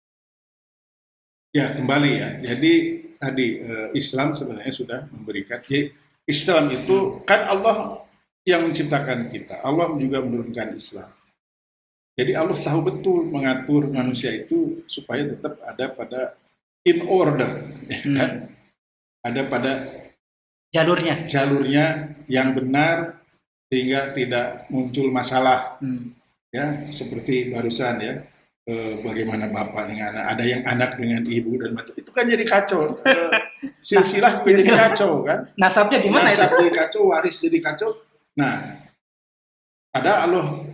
Ya kembali ya. Jadi tadi Islam sebenarnya sudah memberikan. Jadi Islam itu kan Allah yang menciptakan kita. Allah juga menurunkan Islam. Jadi Allah tahu betul mengatur manusia itu supaya tetap ada pada in order, kan? Ada pada jalurnya yang benar sehingga tidak muncul masalah Hmm. ya seperti barusan ya, bagaimana bapak dengan anak, ada yang anak dengan ibu dan macam itu kan jadi kacau. Silsilah juga jadi silsilah. kacau kan, Nasabnya gimana itu? nasab jadi kacau, waris jadi kacau. Nah, ada Allah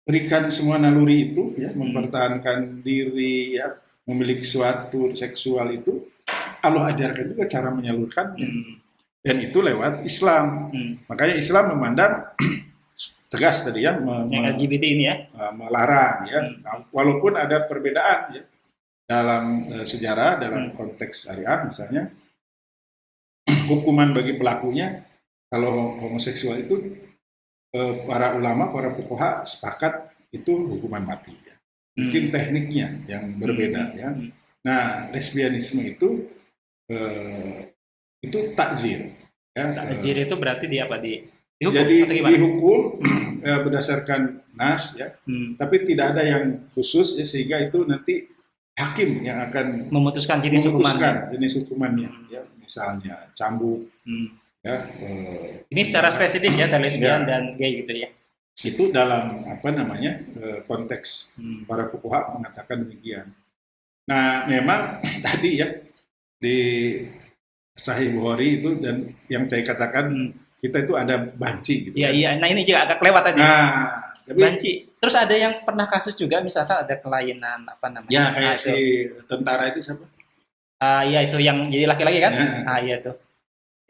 berikan semua naluri itu ya, mempertahankan diri ya, memiliki suatu seksual itu Allah ajarkan juga cara menyalurkannya, Hmm. dan itu lewat Islam. Hmm. Makanya Islam memandang tegas tadi ya, Yang LGBT ini ya. melarang ya. Hmm. Nah, walaupun ada perbedaan ya dalam sejarah, dalam konteks syariat misalnya, hukuman bagi pelakunya kalau homoseksual itu para ulama, para fuqaha sepakat itu hukuman mati ya. Mungkin tekniknya yang berbeda ya. Nah, lesbianisme itu takzir ya. Takzir itu berarti di apa, dihukum Jadi atau gimana? dihukum berdasarkan nas ya, tapi tidak ada yang khusus ya, sehingga itu nanti hakim yang akan Memutuskan jenis hukumannya. jenis hukumannya ya, misalnya cambuk ya. Ini secara spesifik ya, lesbian ya, dan gay gitu ya. itu dalam apa namanya konteks para fuqaha mengatakan demikian. Nah, memang tadi ya di Sahih Bukhari itu, dan yang saya katakan kita itu ada banci gitu. Iya, iya. Nah, ini juga agak kelewat tadi. Nah, tapi banci. Terus ada yang pernah kasus juga, misalkan ada kelainan apa namanya? ya kayak si tentara itu siapa? Iya, itu yang jadi laki-laki kan? Ya. Iya tuh.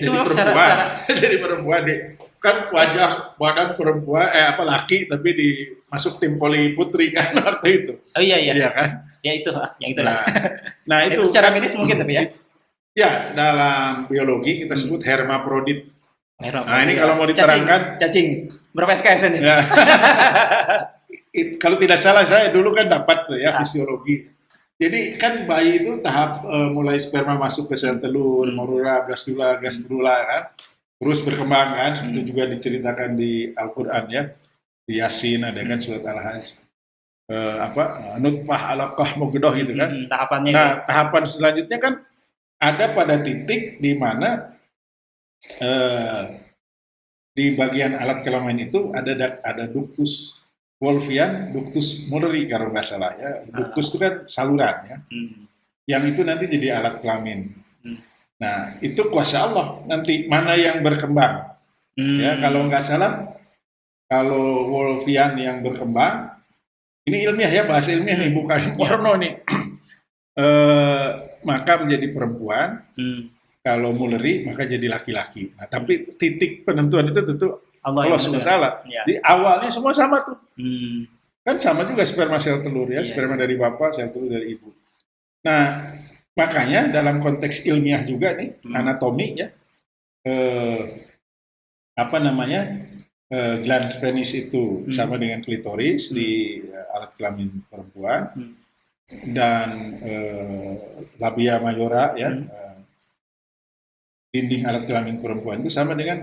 Itu Jadi memang perempuan, jadi perempuan deh. Kan wajah badan perempuan, laki tapi masuk tim poli putri kan waktu itu. Oh iya, iya. Iya kan? Ya itu, yang itu lah. Nah itu secara kan, medis mungkin tapi ya. Ya, dalam biologi kita sebut hermaprodit. Nah, ini ya. kalau mau diterangkan, cacing. Berapa SKS ini? Ya. Kalau tidak salah saya dulu kan dapat tuh ya fisiologi. Jadi kan bayi itu tahap mulai sperma masuk ke sel telur, morula, gastrula kan, terus berkembang kan, seperti juga diceritakan di Al-Quran ya, di Yasin ada kan surat Al-Hajj, nutfah, alaqah, mugdoh gitu kan. Tahapannya. Nah, tahapan selanjutnya kan ada pada titik di mana di bagian alat kelamin itu ada ductus Wolffian, ductus Mulleri kalau nggak salah ya. Ductus itu kan saluran ya. Yang itu nanti jadi alat kelamin. Nah, itu kuasa Allah. Nanti mana yang berkembang. Ya, kalau nggak salah, kalau Wolffian yang berkembang, ini ilmiah ya, bahasa ilmiah nih, bukan porno nih. Maka menjadi perempuan. Kalau Mulleri maka jadi laki-laki. Nah, tapi titik penentuan itu tentu Allah SWT. Ya. Di awalnya semua sama tuh. Kan sama juga sperma sel telur ya, sperma dari bapak, sel telur dari ibu. Nah, makanya dalam konteks ilmiah juga nih, anatomi ya, glans penis itu sama dengan klitoris di alat kelamin perempuan, dan labia majora ya, dinding alat kelamin perempuan itu sama dengan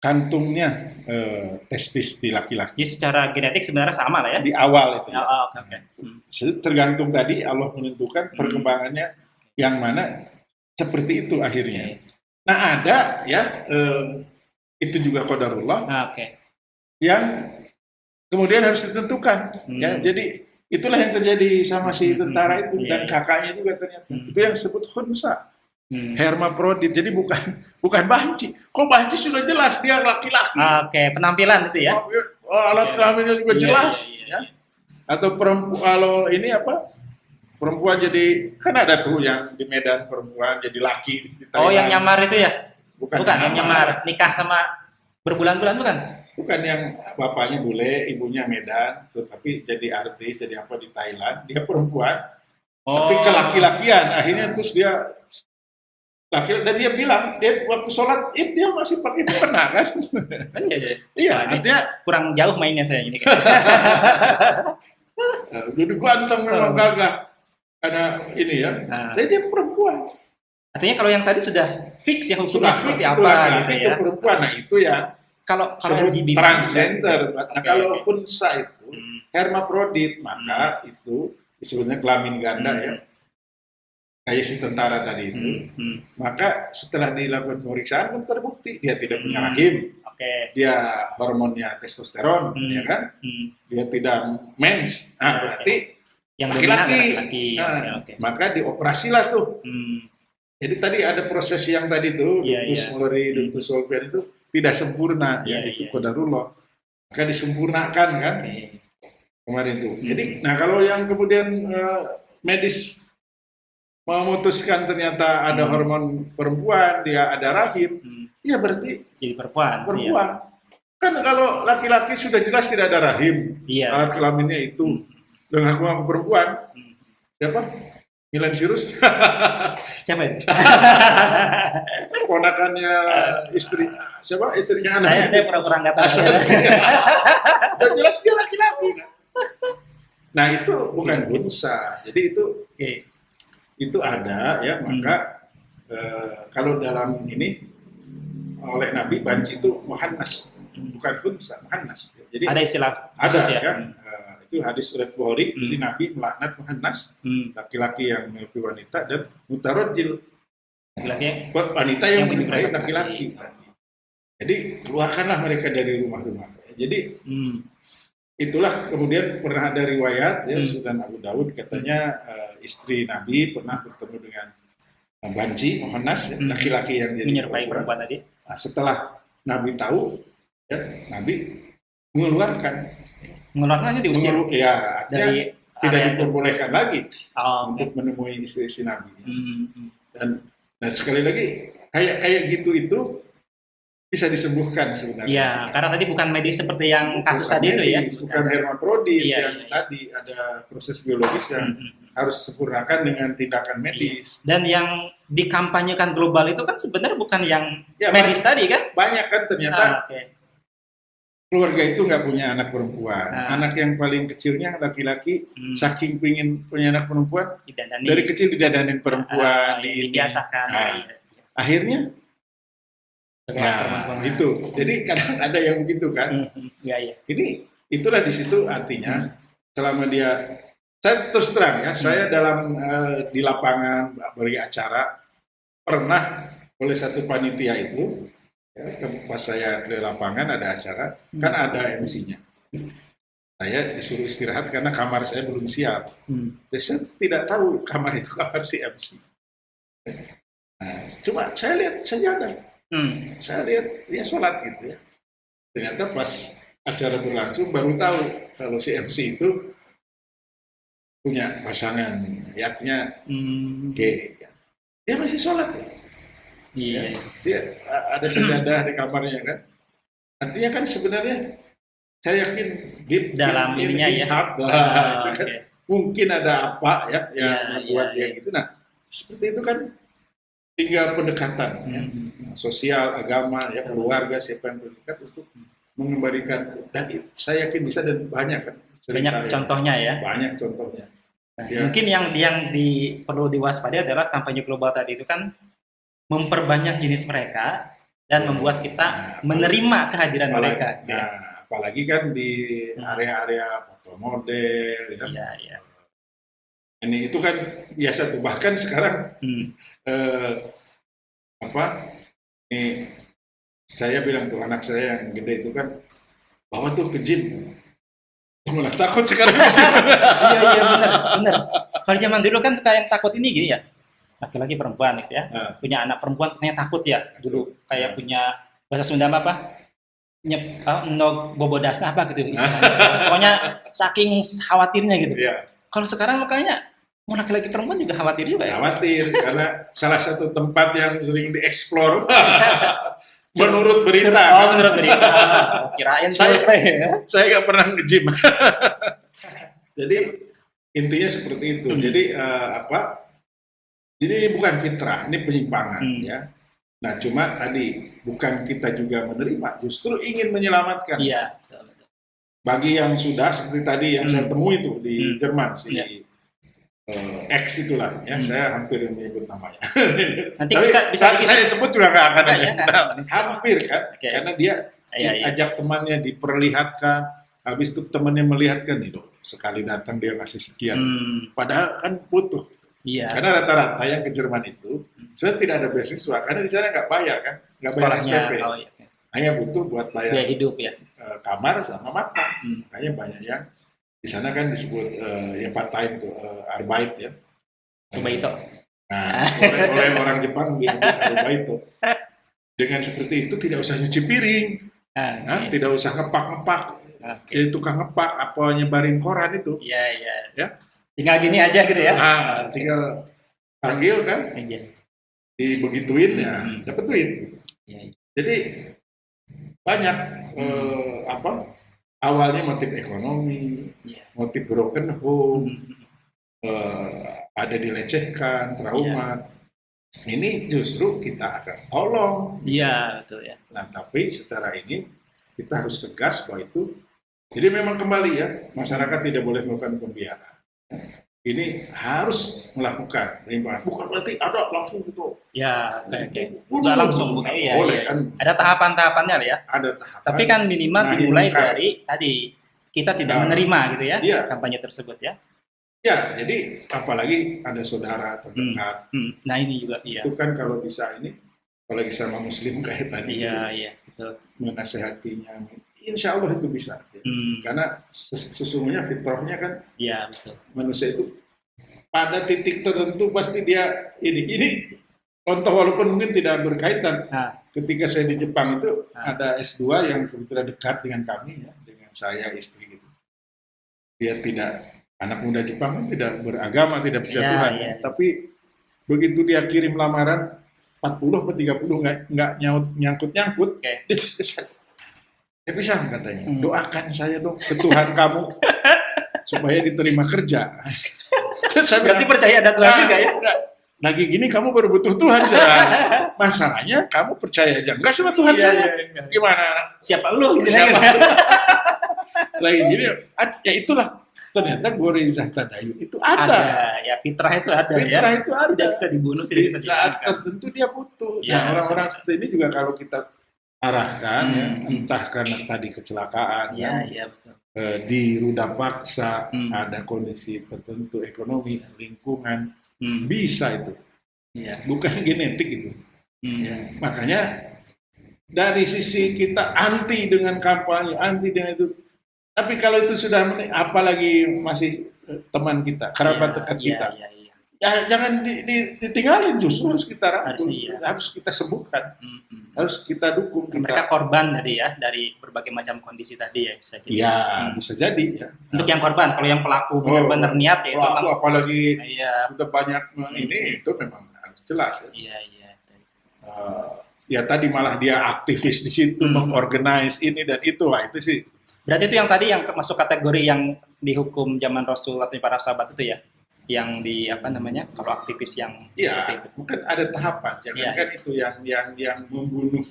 kantungnya testis di laki-laki. Secara genetik sebenarnya sama lah ya? Di awal itu ya. Tergantung tadi Allah menentukan perkembangannya yang mana seperti itu akhirnya. Nah ada ya, itu juga qadarullah yang kemudian harus ditentukan. Ya, jadi itulah yang terjadi sama si tentara itu dan kakaknya juga ternyata. Itu yang disebut khunsa. Hermaprodit, jadi bukan banci. Kok banci sudah jelas dia laki-laki. Penampilan itu ya. Alat kelaminnya juga jelas. Ya. Atau perempuan, kalau ini perempuan jadi, kan ada tuh yang di Medan perempuan jadi laki. Yang nyamar itu ya? Bukan yang nyamar, nikah sama berbulan-bulan tuh kan? Bukan, yang bapaknya bule, ibunya Medan, tetapi jadi artis, jadi apa di Thailand, dia perempuan. Tapi kelaki-lakian, akhirnya terus dia laki, dan dia bilang dia waktu sholat id dia masih pakai mukena kan? Iya, artinya kurang jauh mainnya saya ini. Jadi ganteng memang gagah karena ini ya. Jadi dia perempuan. Artinya kalau yang tadi sudah fix ya hukumnya seperti apa gitu ya. Itu perempuan, nah itu ya. Kalau LGBT transgender. Nah kalau khunsa itu hermaprodit, maka itu disebutnya kelamin ganda ya. kayak si tentara tadi itu. Maka setelah dilakukan pemeriksaan kan terbukti dia tidak punya rahim, dia hormonnya testosteron, ya kan? Dia tidak mens, berarti yang laki-laki. Maka dioperasilah tuh. Jadi tadi ada proses yang tadi tuh, ductus melalui ductus fallopian itu tidak sempurna, itu qadarullah. Maka disempurnakan kan kemarin tuh. Jadi, nah kalau yang kemudian medis memutuskan ternyata ada hormon perempuan, dia ada rahim, ya berarti jadi perempuan. Kan kalau laki-laki sudah jelas tidak ada rahim, alat kelaminnya itu, dengan ngaku perempuan, siapa? Milan Cyrus. Siapa itu? Ponakannya istri, siapa? Istrinya anak. Saya pura-pura nggak tahu. Dan jelas dia laki-laki kan. Nah itu bukan unsa, jadi itu ada ya, maka kalau dalam ini oleh Nabi banci itu muhannas, bukan unsa, muhannas. Jadi ada istilah ada ya. Itu hadis riwayat Bukhari, jadi Nabi melaknat muhannas, laki-laki yang memiliki wanita, dan mutarajjil, wanita yang menyukai laki-laki. Jadi keluarkanlah mereka dari rumah-rumah. Jadi itulah kemudian pernah ada riwayat ya, Sunan Abu Dawud katanya istri Nabi pernah bertemu dengan banci muhannas, laki-laki yang jadi menyerupai perempuan tadi. Nah, setelah Nabi tahu, ya, Nabi mengeluarkan diusir. Ya, artinya tidak diperbolehkan lagi untuk menemui istri Nabi. Dan sekali lagi kayak gitu itu bisa disembuhkan sebenarnya. Iya, karena tadi bukan medis seperti yang kasus tadi itu ya. Bukan hermafrodit yang tadi ada proses biologis yang harus disempurnakan dengan tindakan medis. Dan yang dikampanyekan global itu kan sebenarnya bukan yang medis tadi kan? Banyak kan ternyata. Keluarga itu nggak punya anak perempuan. Anak yang paling kecilnya laki-laki, saking pingin punya anak perempuan, dari kecil didadanin perempuan, dibiasakan. Akhirnya, itu. Jadi kadang ada yang begitu kan. Ini itulah di situ artinya selama dia, saya terus terang ya, saya dalam di lapangan beri acara pernah oleh satu panitia itu. Ya, pas saya ke lapangan ada acara, kan ada MC-nya. Saya disuruh istirahat karena kamar saya belum siap. Jadi saya tidak tahu kamar itu kamar si MC. Nah, cuma saya lihat saja ada. Saya lihat dia sholat gitu ya. Ternyata pas acara berlangsung baru tahu kalau si MC itu punya pasangan, artinya gay. Dia masih sholat ya. Iya. Dia ada sejadah di kamarnya kan. Artinya kan sebenarnya saya yakin di dalam ininya ya. Itu kan mungkin ada apa ya yang membuat dia gitu. Nah, seperti itu kan tinggal pendekatan ya. Sosial, agama, ya keluarga, siapa yang berdekat untuk mengembalikan. Dan saya yakin bisa dan banyak kan. Banyak contohnya ya. Banyak contohnya. Mungkin yang perlu diwaspadai adalah kampanye global tadi itu kan memperbanyak jenis mereka dan membuat kita menerima kehadiran mereka. Apalagi kan di area-area foto model, ya. Ini itu kan biasa tuh. Bahkan sekarang ini saya bilang tuh anak saya yang gede itu kan bawa tuh ke gym. Malah takut sekarang ke gym. Iya benar. Kalau zaman dulu kan suka yang takut ini gini ya. Laki-laki perempuan gitu ya, punya anak perempuan ternyata takut ya dulu, kayak punya bahasa Sunda apa? Nog bobodasna apa gitu istilahnya. Pokoknya saking khawatirnya gitu. Kalau sekarang makanya mau laki-laki perempuan juga khawatir juga ya. Khawatir karena salah satu tempat yang sering dieksplor menurut berita. Menurut berita. Kirain saya nggak pernah nge-gym. Jadi intinya seperti itu. Jadi Jadi bukan fitrah, ini penyimpangan ya. Nah, cuma tadi bukan kita juga menerima, justru ingin menyelamatkan. Iya. Bagi yang sudah seperti tadi yang saya temui itu di Jerman X itulah ya, saya hampir menyebut namanya. Nanti tapi bisa saya sebut juga nggak akan hampir kan, karena dia ajak temannya diperlihatkan, habis itu temannya melihatkan itu sekali datang dia ngasih sekian, padahal kan butuh. Iya. Karena rata-rata yang ke Jerman itu sebenarnya tidak ada beasiswa karena di sana nggak bayar kan, nggak bayar Sekolahnya, SPP, oh iya. hanya butuh buat Biaya bayar hidup ya. kamar sama makan. Hmm. Makanya banyak yang di sana kan disebut ya part time tuh arbeit ya. Coba itu. Nah, oleh orang Jepang disebut arbeit tuh. Dengan seperti itu tidak usah nyuci piring, Nah, tidak usah ngepak-ngepak, Oke. tukang ngepak apa nyebarin koran itu. Iya, iya. Ya. Tinggal gini aja gitu ya. Nah, tinggal panggil kan, Iya. dibegituin ya, Hmm. dapat duit. Iya, iya. Jadi banyak apa awalnya motif ekonomi, Iya. motif broken home, Hmm. ada dilecehkan, trauma. Ini justru kita akan tolong. Iya, betul ya. Nah, tapi secara ini kita harus tegas bahwa itu. Jadi memang kembali ya, masyarakat tidak boleh melakukan pembiaran. Ini harus melakukan penyimpangan. Bukan berarti ada langsung gitu. Ya, oke. Udah Nggak langsung bukan iya, boleh iya. kan? Ada tahapan-tahapannya lah ya. Ada tahapan. Tapi kan minimal Nah, dimulai ini kan. dari tadi kita tidak Nah, menerima gitu ya iya. kampanye tersebut ya. Ya, jadi apalagi ada saudara terdekat. Nah ini juga iya. Itu kan kalau bisa ini, apalagi sama muslim kayak tadi. Iya, iya, betul. Menasehatinya. Insya Allah itu bisa. Karena sesungguhnya fitrahnya kan Iya, betul. manusia itu pada titik tertentu pasti dia ini contoh walaupun mungkin tidak berkaitan. Nah. Ketika saya di Jepang itu ada S2 yang kebetulan dekat dengan kami ya, dengan saya istri gitu. Dia tidak anak muda Jepang kan tidak beragama, tidak percaya Tuhan. Iya. Tapi begitu dia kirim lamaran 40 atau 30 nggak nyangkut-nyangkut, Okay. dia bisa katanya, doakan saya dong ke Tuhan kamu supaya diterima kerja. Berarti percaya ada Tuhan juga ya? Lagi gini kamu baru butuh Tuhan. Masalahnya kamu percaya aja enggak sama Tuhan saya. Iya. Gimana? Siapa lu? Siapa? Lagi gini, ya itulah. Ternyata Gorizah Tadayun itu ada. Ya fitrah itu ada fitrah ya. itu ada. Tidak bisa dibunuh, tidak bisa saat diangkat. tertentu dia butuh. Ya, nah, orang-orang seperti ini juga kalau kita arahkan, ya, entah karena tadi kecelakaan, ya, betul. Di ruda paksa, ada kondisi tertentu ekonomi, lingkungan, bisa itu. Ya. Bukan genetik itu. Ya. Makanya dari sisi kita anti dengan kampanye, anti dengan itu. Tapi kalau itu sudah apalagi masih teman kita, kerabat dekat kita, ya jangan ditinggalin, justru harus kita rangkul, harus kita sembuhkan, harus kita dukung. Mereka korban tadi ya dari berbagai macam kondisi tadi ya bisa jadi. Ya bisa jadi. Ya. Untuk yang korban, kalau yang pelaku benar-benar niat ya itu memang, apalagi sudah banyak ini itu memang harus jelas. Ya. Iya. Ya tadi malah dia aktivis di situ, mengorganize ini dan itulah itu sih. Berarti itu yang tadi yang masuk kategori yang dihukum zaman Rasul atau para sahabat itu ya, yang di apa namanya kalau aktivis yang seperti itu. Mungkin ada tahapan, jangan kan itu yang membunuh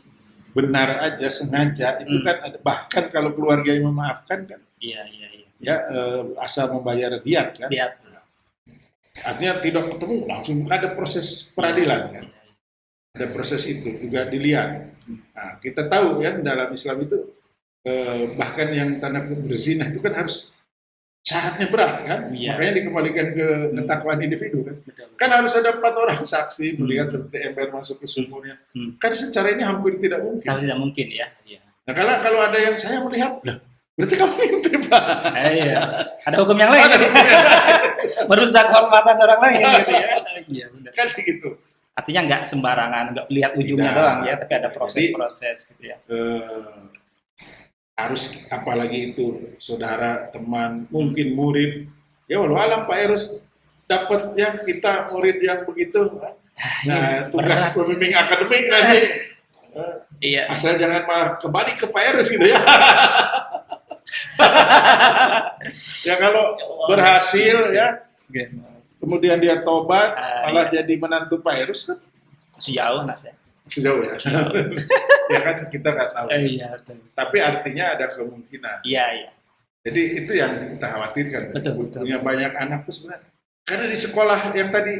benar aja sengaja itu kan ada, bahkan kalau keluarga yang memaafkan kan. Iya. Ya asal membayar diat kan. Diat. Artinya tidak ketemu langsung ada proses peradilan kan. Ada proses itu juga dilihat. Nah, kita tahu ya dalam Islam itu bahkan yang tanda berzina itu kan harus syaratnya berat kan, makanya dikembalikan ke ketakwaan individu kan. Kan harus ada 4 orang saksi melihat seperti ember masuk ke sumurnya. Kan secara ini hampir tidak mungkin. Tidak mungkin ya. Nah kalau ada yang saya melihat, berarti kamu ngintip Pak. Iya. Ada hukum yang lain. Merusak kehormatan orang lain gitu ya. Iya benar. Kan begitu. Artinya nggak sembarangan, nggak lihat ujungnya doang ya, tapi ada proses-proses gitu ya. Harus apalagi itu saudara, teman, mungkin murid. Ya walau alam Pak Eros dapat ya kita murid yang begitu. Nah, tugas pembimbing akademik nanti. Iya. Asal jangan malah kembali ke Pak Eros gitu ya. Ya kalau berhasil ya. Kemudian dia tobat, malah jadi menantu Pak Eros kan. Sejauh Mas ya. Sejauh ya. Ya kan kita nggak tahu. Iya, betul. Tapi artinya ada kemungkinan. Iya. Jadi itu yang kita khawatirkan. Betul. Punya banyak anak tuh sebenarnya. Karena di sekolah yang tadi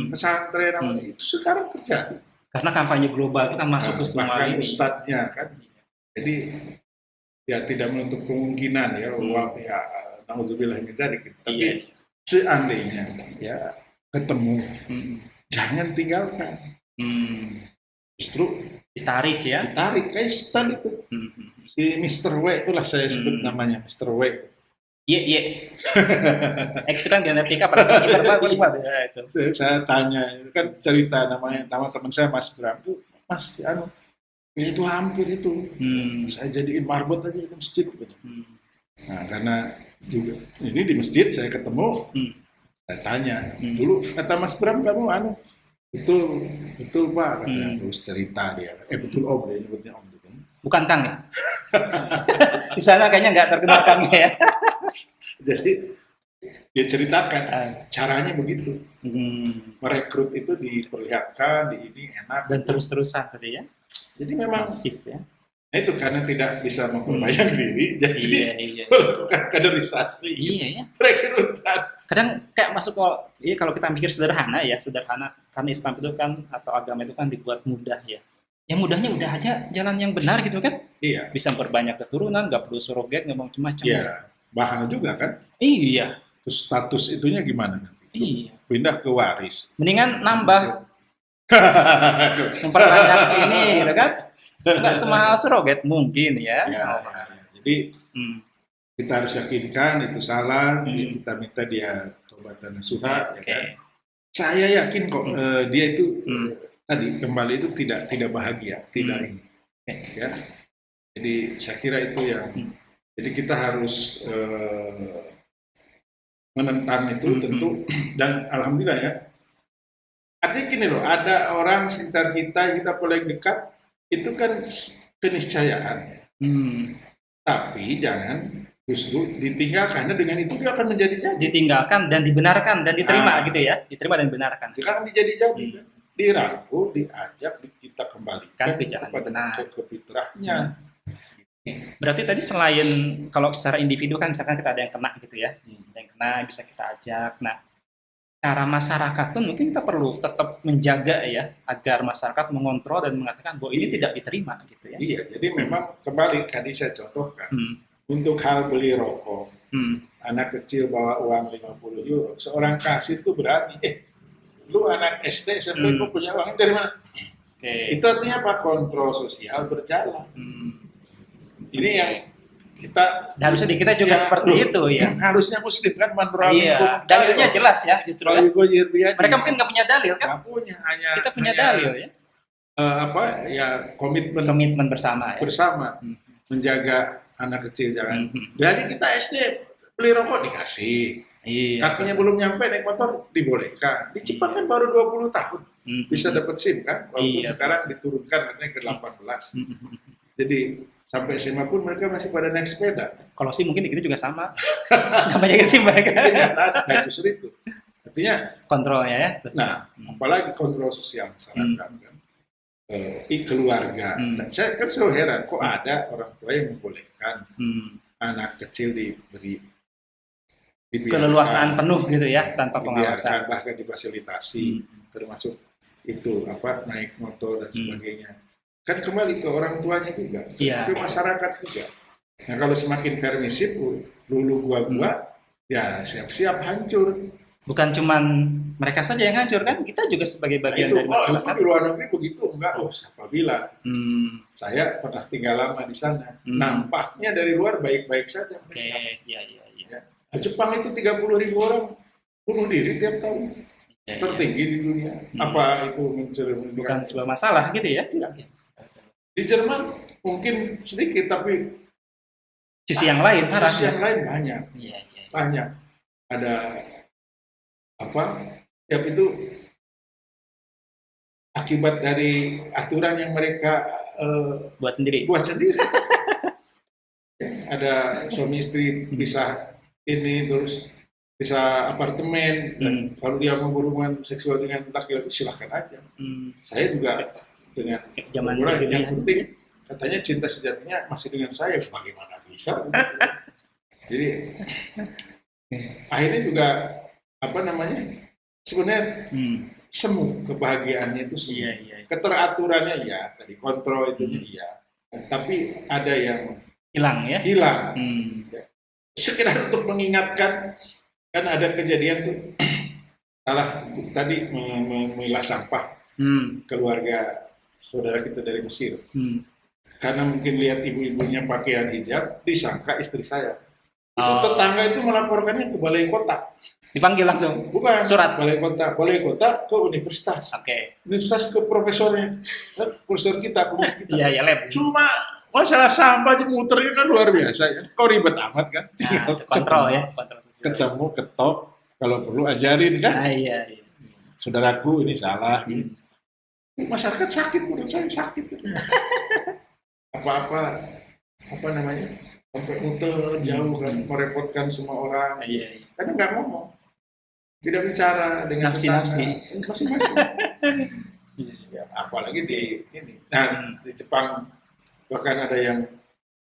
pesantren itu sekarang terjadi. Karena kampanye global itu kan masuk ke semua bahkan ini. Ustadznya kan. Jadi ya tidak menutup kemungkinan ya. Ya naudzubillah min dzalik. Tapi seandainya ya ketemu, Hmm. jangan tinggalkan. Hmm. Justru Ditarik ya. ditarik, kayak tadi itu. Hmm. Si Mr. W itulah saya sebut Hmm. namanya, Mr. W. Iya, iya. X kan genetika pada kiper apa ya itu. Saya tanya, itu kan cerita namanya, nama teman saya Mas Bram tuh, Mas, anu, ya itu hampir itu. Hmm. Saya jadiin marbot aja di masjid. Gitu. Hmm. Nah, karena juga ini di masjid saya ketemu, Hmm. saya tanya, Hmm. dulu kata Mas Bram kamu anu, betul, betul Pak, katanya. Hmm. Terus cerita dia, betul Om, dia nyebutnya Om. Gitu. Bukan Kang ya? Di sana kayaknya nggak terkenal Kang ya. Jadi dia ceritakan Ah. caranya begitu, Hmm. merekrut itu diperlihatkan, di ini enak. Dan terus-terusan tadi ya. Jadi memang Masif ya. nah itu karena tidak bisa memperbanyak diri, jadi Iya, iya. melakukan kaderisasi, Iya ya. rekrutan. Kadang kayak masuk kalau kita mikir sederhana ya, sederhana. Karena Islam itu kan atau agama itu kan dibuat mudah ya. Yang mudahnya udah aja jalan yang benar gitu kan. Iya, Bisa memperbanyak keturunan, nggak perlu surrogate, nggak macam-macam. iya. Mahal juga kan. Iya, Terus status itunya gimana nanti? iya. Pindah ke waris. Mendingan nambah, memperbanyak ini gitu kan. Nggak semahal surrogate mungkin ya. Ya, ya. Jadi Hmm. kita harus yakinkan itu salah, Hmm. kita minta dia tobat dan nasuha. Oke. Ya kan? Saya yakin kok dia itu Hmm. tadi kembali itu tidak bahagia, tidak Hmm. ini. Ya. Jadi saya kira itu yang. Jadi kita harus menentang itu tentu, dan alhamdulillah ya. Artinya gini loh, ada orang sekitar kita paling dekat itu kan keniscayaan. Hmm. Tapi jangan justru ditinggalkan, karena dengan itu dia akan menjadi-jadi. Ditinggalkan dan dibenarkan dan diterima Ah. gitu ya. Diterima dan dibenarkan. Jangan dijadi-jadi, kan? Dirangkul, diajak, kita kembalikan Kan ke jalan kepada benar. ke fitrahnya. Berarti tadi selain kalau secara individu kan misalkan kita ada yang kena gitu ya. Hmm. Ada yang kena bisa kita ajak. Nah, cara masyarakat pun mungkin kita perlu tetap menjaga ya agar masyarakat mengontrol dan mengatakan bahwa ini tidak diterima gitu ya. Iya, jadi memang kembali tadi saya contohkan Hmm. untuk hal beli rokok, Hmm. anak kecil bawa uang 50 euro, seorang kasir itu berani, lu anak SD SMP kok punya uang dari mana? Oke. Itu artinya apa? Kontrol sosial berjalan. Hmm. Ini yang kita Harusnya di kita juga seperti itu ya. Harusnya muslim kan manfaat. Iya, dalilnya jelas ya justru ya. Mereka mungkin nggak punya dalil kan? nggak punya, hanya Kita punya hanya, dalil ya. komitmen Komitmen bersama ya. bersama Hmm. menjaga anak kecil jangan. Hmm. Jadi kita SD beli rokok dikasih, Iya. kakinya belum nyampe naik motor dibolehkan. Di Jepang kan baru 20 tahun Hmm. bisa dapat SIM kan, walaupun Iya. sekarang diturunkan katanya ke 18. Hmm. Jadi sampai SMA pun mereka masih pada naik sepeda. Kalau sih mungkin di kita juga sama. Nggak banyak sih mereka. Nah justru itu. Artinya, Kontrolnya ya. nah apalagi kontrol sosial masyarakat kan. Keluarga. Hmm. Saya kan selalu heran, kok ada orang tua yang membolehkan Hmm. anak kecil dibiarkan, Keleluasaan penuh gitu ya tanpa dibiarkan, pengawasan. bahkan difasilitasi, termasuk itu naik motor dan sebagainya. Kan kembali ke orang tuanya juga, Iya. ke masyarakat juga. Nah kalau semakin permisif, dulu gua ya siap-siap hancur. Bukan cuman mereka saja yang hancur kan, kita juga sebagai Nah, bagian itu, dari itu masyarakat. di luar negeri begitu enggak? Oh siapa bilang? Hmm. Saya pernah tinggal lama di sana. Hmm. Nampaknya dari luar baik-baik saja. Oke, iya iya iya. Nah, Jepang itu 30.000 orang bunuh diri tiap tahun. Ya, Tertinggi di dunia. Apa itu mencerminkan? bukan sebuah masalah gitu ya. Iya. Di Jerman mungkin sedikit, tapi Sisi yang lain parah. sisi yang lain banyak. Iya iya. Iya. Banyak. Ada setiap itu akibat dari aturan yang mereka Buat sendiri. buat sendiri. Ada suami istri bisa ini terus bisa apartemen. Dan kalau dia mau berhubungan seksual dengan laki-laki silahkan aja. Saya juga dengan Zaman orang yang jahiliyah. penting katanya cinta sejatinya masih dengan saya. Bagaimana bisa? Jadi akhirnya juga sebenarnya semu kebahagiaannya itu semu. Iya iya. Keteraturannya ya, tadi kontrol itu iya. Tapi ada yang Hilang ya. hilang. Hmm. Sekedar untuk mengingatkan, kan ada kejadian tuh salah tadi memilah sampah keluarga saudara kita dari Mesir. Karena mungkin lihat ibu-ibunya pakaian hijab, disangka istri saya. Itu tetangga itu melaporkannya ke balai kota. Dipanggil langsung? Bukan. Surat? Balai kota ke universitas. Oke. Universitas ke profesornya. Profesor kita, Iya, lab. Cuma masalah sampah muternya kan luar biasa ya. Kok ribet amat kan? Nah, kontrol ya. Ketemu, ketok. Kalau perlu ajarin kan? Iya. Saudaraku ini salah. Masyarakat sakit, menurut saya sakit. Apa namanya, sampai muter jauh kan, merepotkan semua orang. Iya. Karena nggak ngomong, tidak bicara dengan nafsi. Masing-masing. Ya, apalagi di ini. Nah, di Jepang bahkan ada yang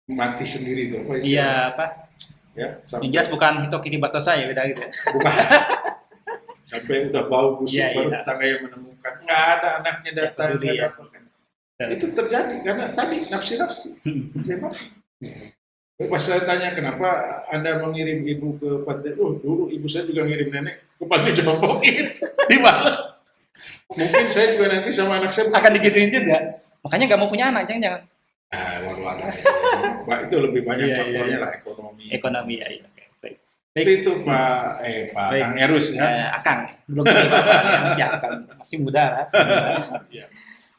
mati sendiri tuh. Iya, apa? Ya, yang jelas bukan Hitokiri Batosa ya, beda gitu. Bukan. Sampai udah bau busuk baru tetangga yang menemukan. Nggak ada anaknya datang. Itu terjadi karena tadi nafsi. Pas saya tanya kenapa Anda mengirim ibu ke pantai, dulu ibu saya juga ngirim nenek ke pantai jompo, dibalas. Mungkin saya juga nanti sama anak saya akan digituin juga. Makanya nggak mau punya anak, jangan. Pak, itu lebih banyak faktornya lah, ekonomi. Ya. Itu Pak Kang Erus ya. Akang, belum Bapak, masih Akang, masih muda lah. Ya.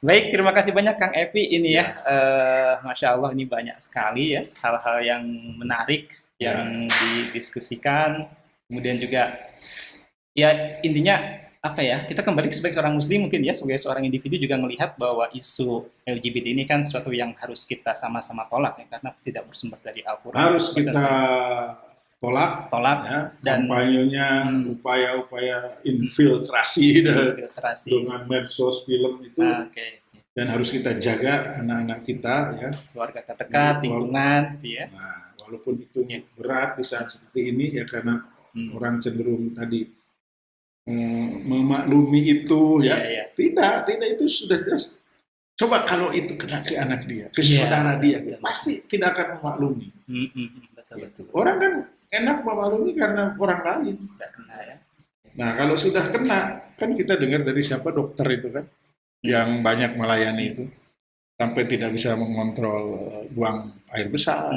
Baik, terima kasih banyak Kang Epi ini ya. Masya Allah ini banyak sekali ya hal-hal yang menarik yang didiskusikan. Kemudian juga ya intinya apa ya, kita kembali sebagai seorang muslim mungkin ya, sebagai seorang individu juga melihat bahwa isu LGBT ini kan sesuatu yang harus kita sama-sama tolak ya, karena tidak bersumber dari Al-Quran. Harus kita tolak ya, dan kampanyenya, upaya-upaya infiltrasi dengan medsos, film itu, dan harus kita jaga anak-anak kita ya, keluarga terdekat, lingkungan gitu ya. Nah, walaupun itu berat di saat seperti ini ya, karena orang cenderung tadi memaklumi itu ya. Tidak itu sudah jelas. Coba kalau itu kena ke anak dia, ke saudara dia, pasti tidak akan memaklumi. Betul. Orang kan enak memaklumi karena orang lain. Nah, kalau sudah kena, kan kita dengar dari siapa, dokter itu kan, yang banyak melayani itu, sampai tidak bisa mengontrol buang air besar,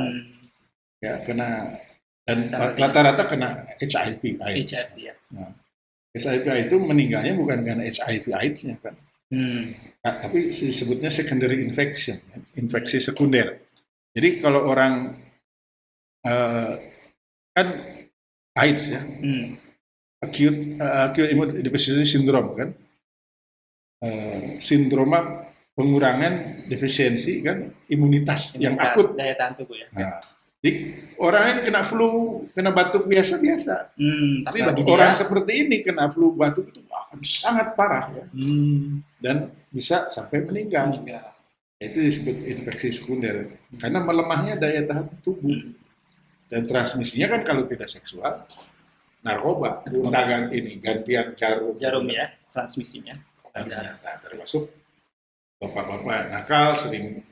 ya kena, dan rata-rata kena HIV AIDS. Ya. Nah, HIV itu meninggalnya bukan karena HIV AIDS-nya kan, tapi disebutnya secondary infection, infeksi sekunder. Jadi kalau orang kan AIDS ya, acute immunodeficiency syndrome kan, sindroma pengurangan defisiensi kan imunitas yang akut, daya tahan tubuh ya. Nah, jadi orang yang kena flu, kena batuk biasa-biasa, tapi nah, bagi orang dia seperti ini kena flu batuk itu sangat parah ya, dan bisa sampai meninggal. Itu disebut infeksi sekunder karena melemahnya daya tahan tubuh. Dan transmisinya kan kalau tidak seksual, narkoba, gantian jarum ya transmisinya. Nah, termasuk bapak-bapak nakal sering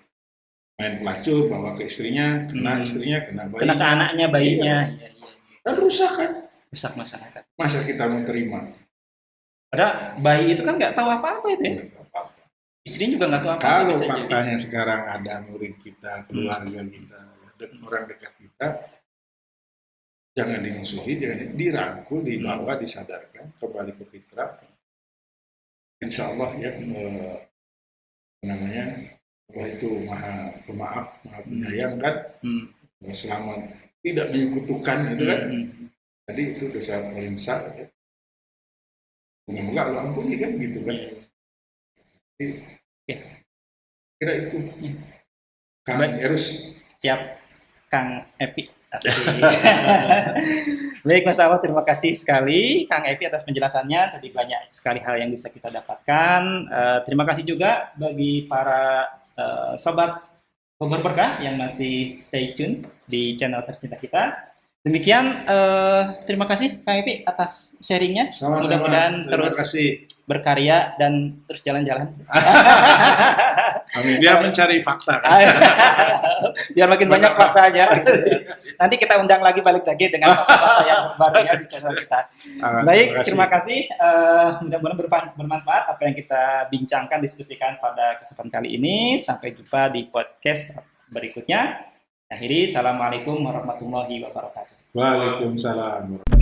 main pelacur, bawa ke istrinya, kena istrinya, kena bayi, kena ke anaknya, bayinya. Iya. Kan rusak masyarakat. Masa kita mau terima? Padahal bayi itu kan nggak tahu apa-apa itu ya. Istrinya juga nggak tahu apa-apa. Kalau faktanya sekarang ada murid kita, keluarga kita, orang dekat kita, jangan dimusuhi, jangan dirangkul, dibawa, disadarkan, kembali ke fitrah. Insya Allah ya, Allah itu maha pemaaf, maha penyayang kan, selama tidak menyekutukan itu kan, jadi itu dosa paling besar. Ya. Semoga Allah ampuni kan gitu kan. Jadi, kira itu. Kang Erus. Siap, Kang Epi. Baik, Mas Allah, terima kasih sekali Kang Epi atas penjelasannya. Tadi banyak sekali hal yang bisa kita dapatkan. Terima kasih juga bagi para sobat Bogor Berkah yang masih stay tune di channel tercinta kita. Demikian, terima kasih Kang Epi atas sharingnya. Mudah-mudahan terus berkarya dan terus jalan-jalan. Amin. Dia mencari fakta kan. Biar makin banyak faktanya. Nanti kita undang lagi balik lagi dengan fakta yang baru ya di channel kita. Baik, terima kasih. Mudah-mudahan bermanfaat apa yang kita bincangkan, diskusikan pada kesempatan kali ini. Sampai jumpa di podcast berikutnya. Akhiri, assalamualaikum warahmatullahi wabarakatuh. Waalaikumsalam.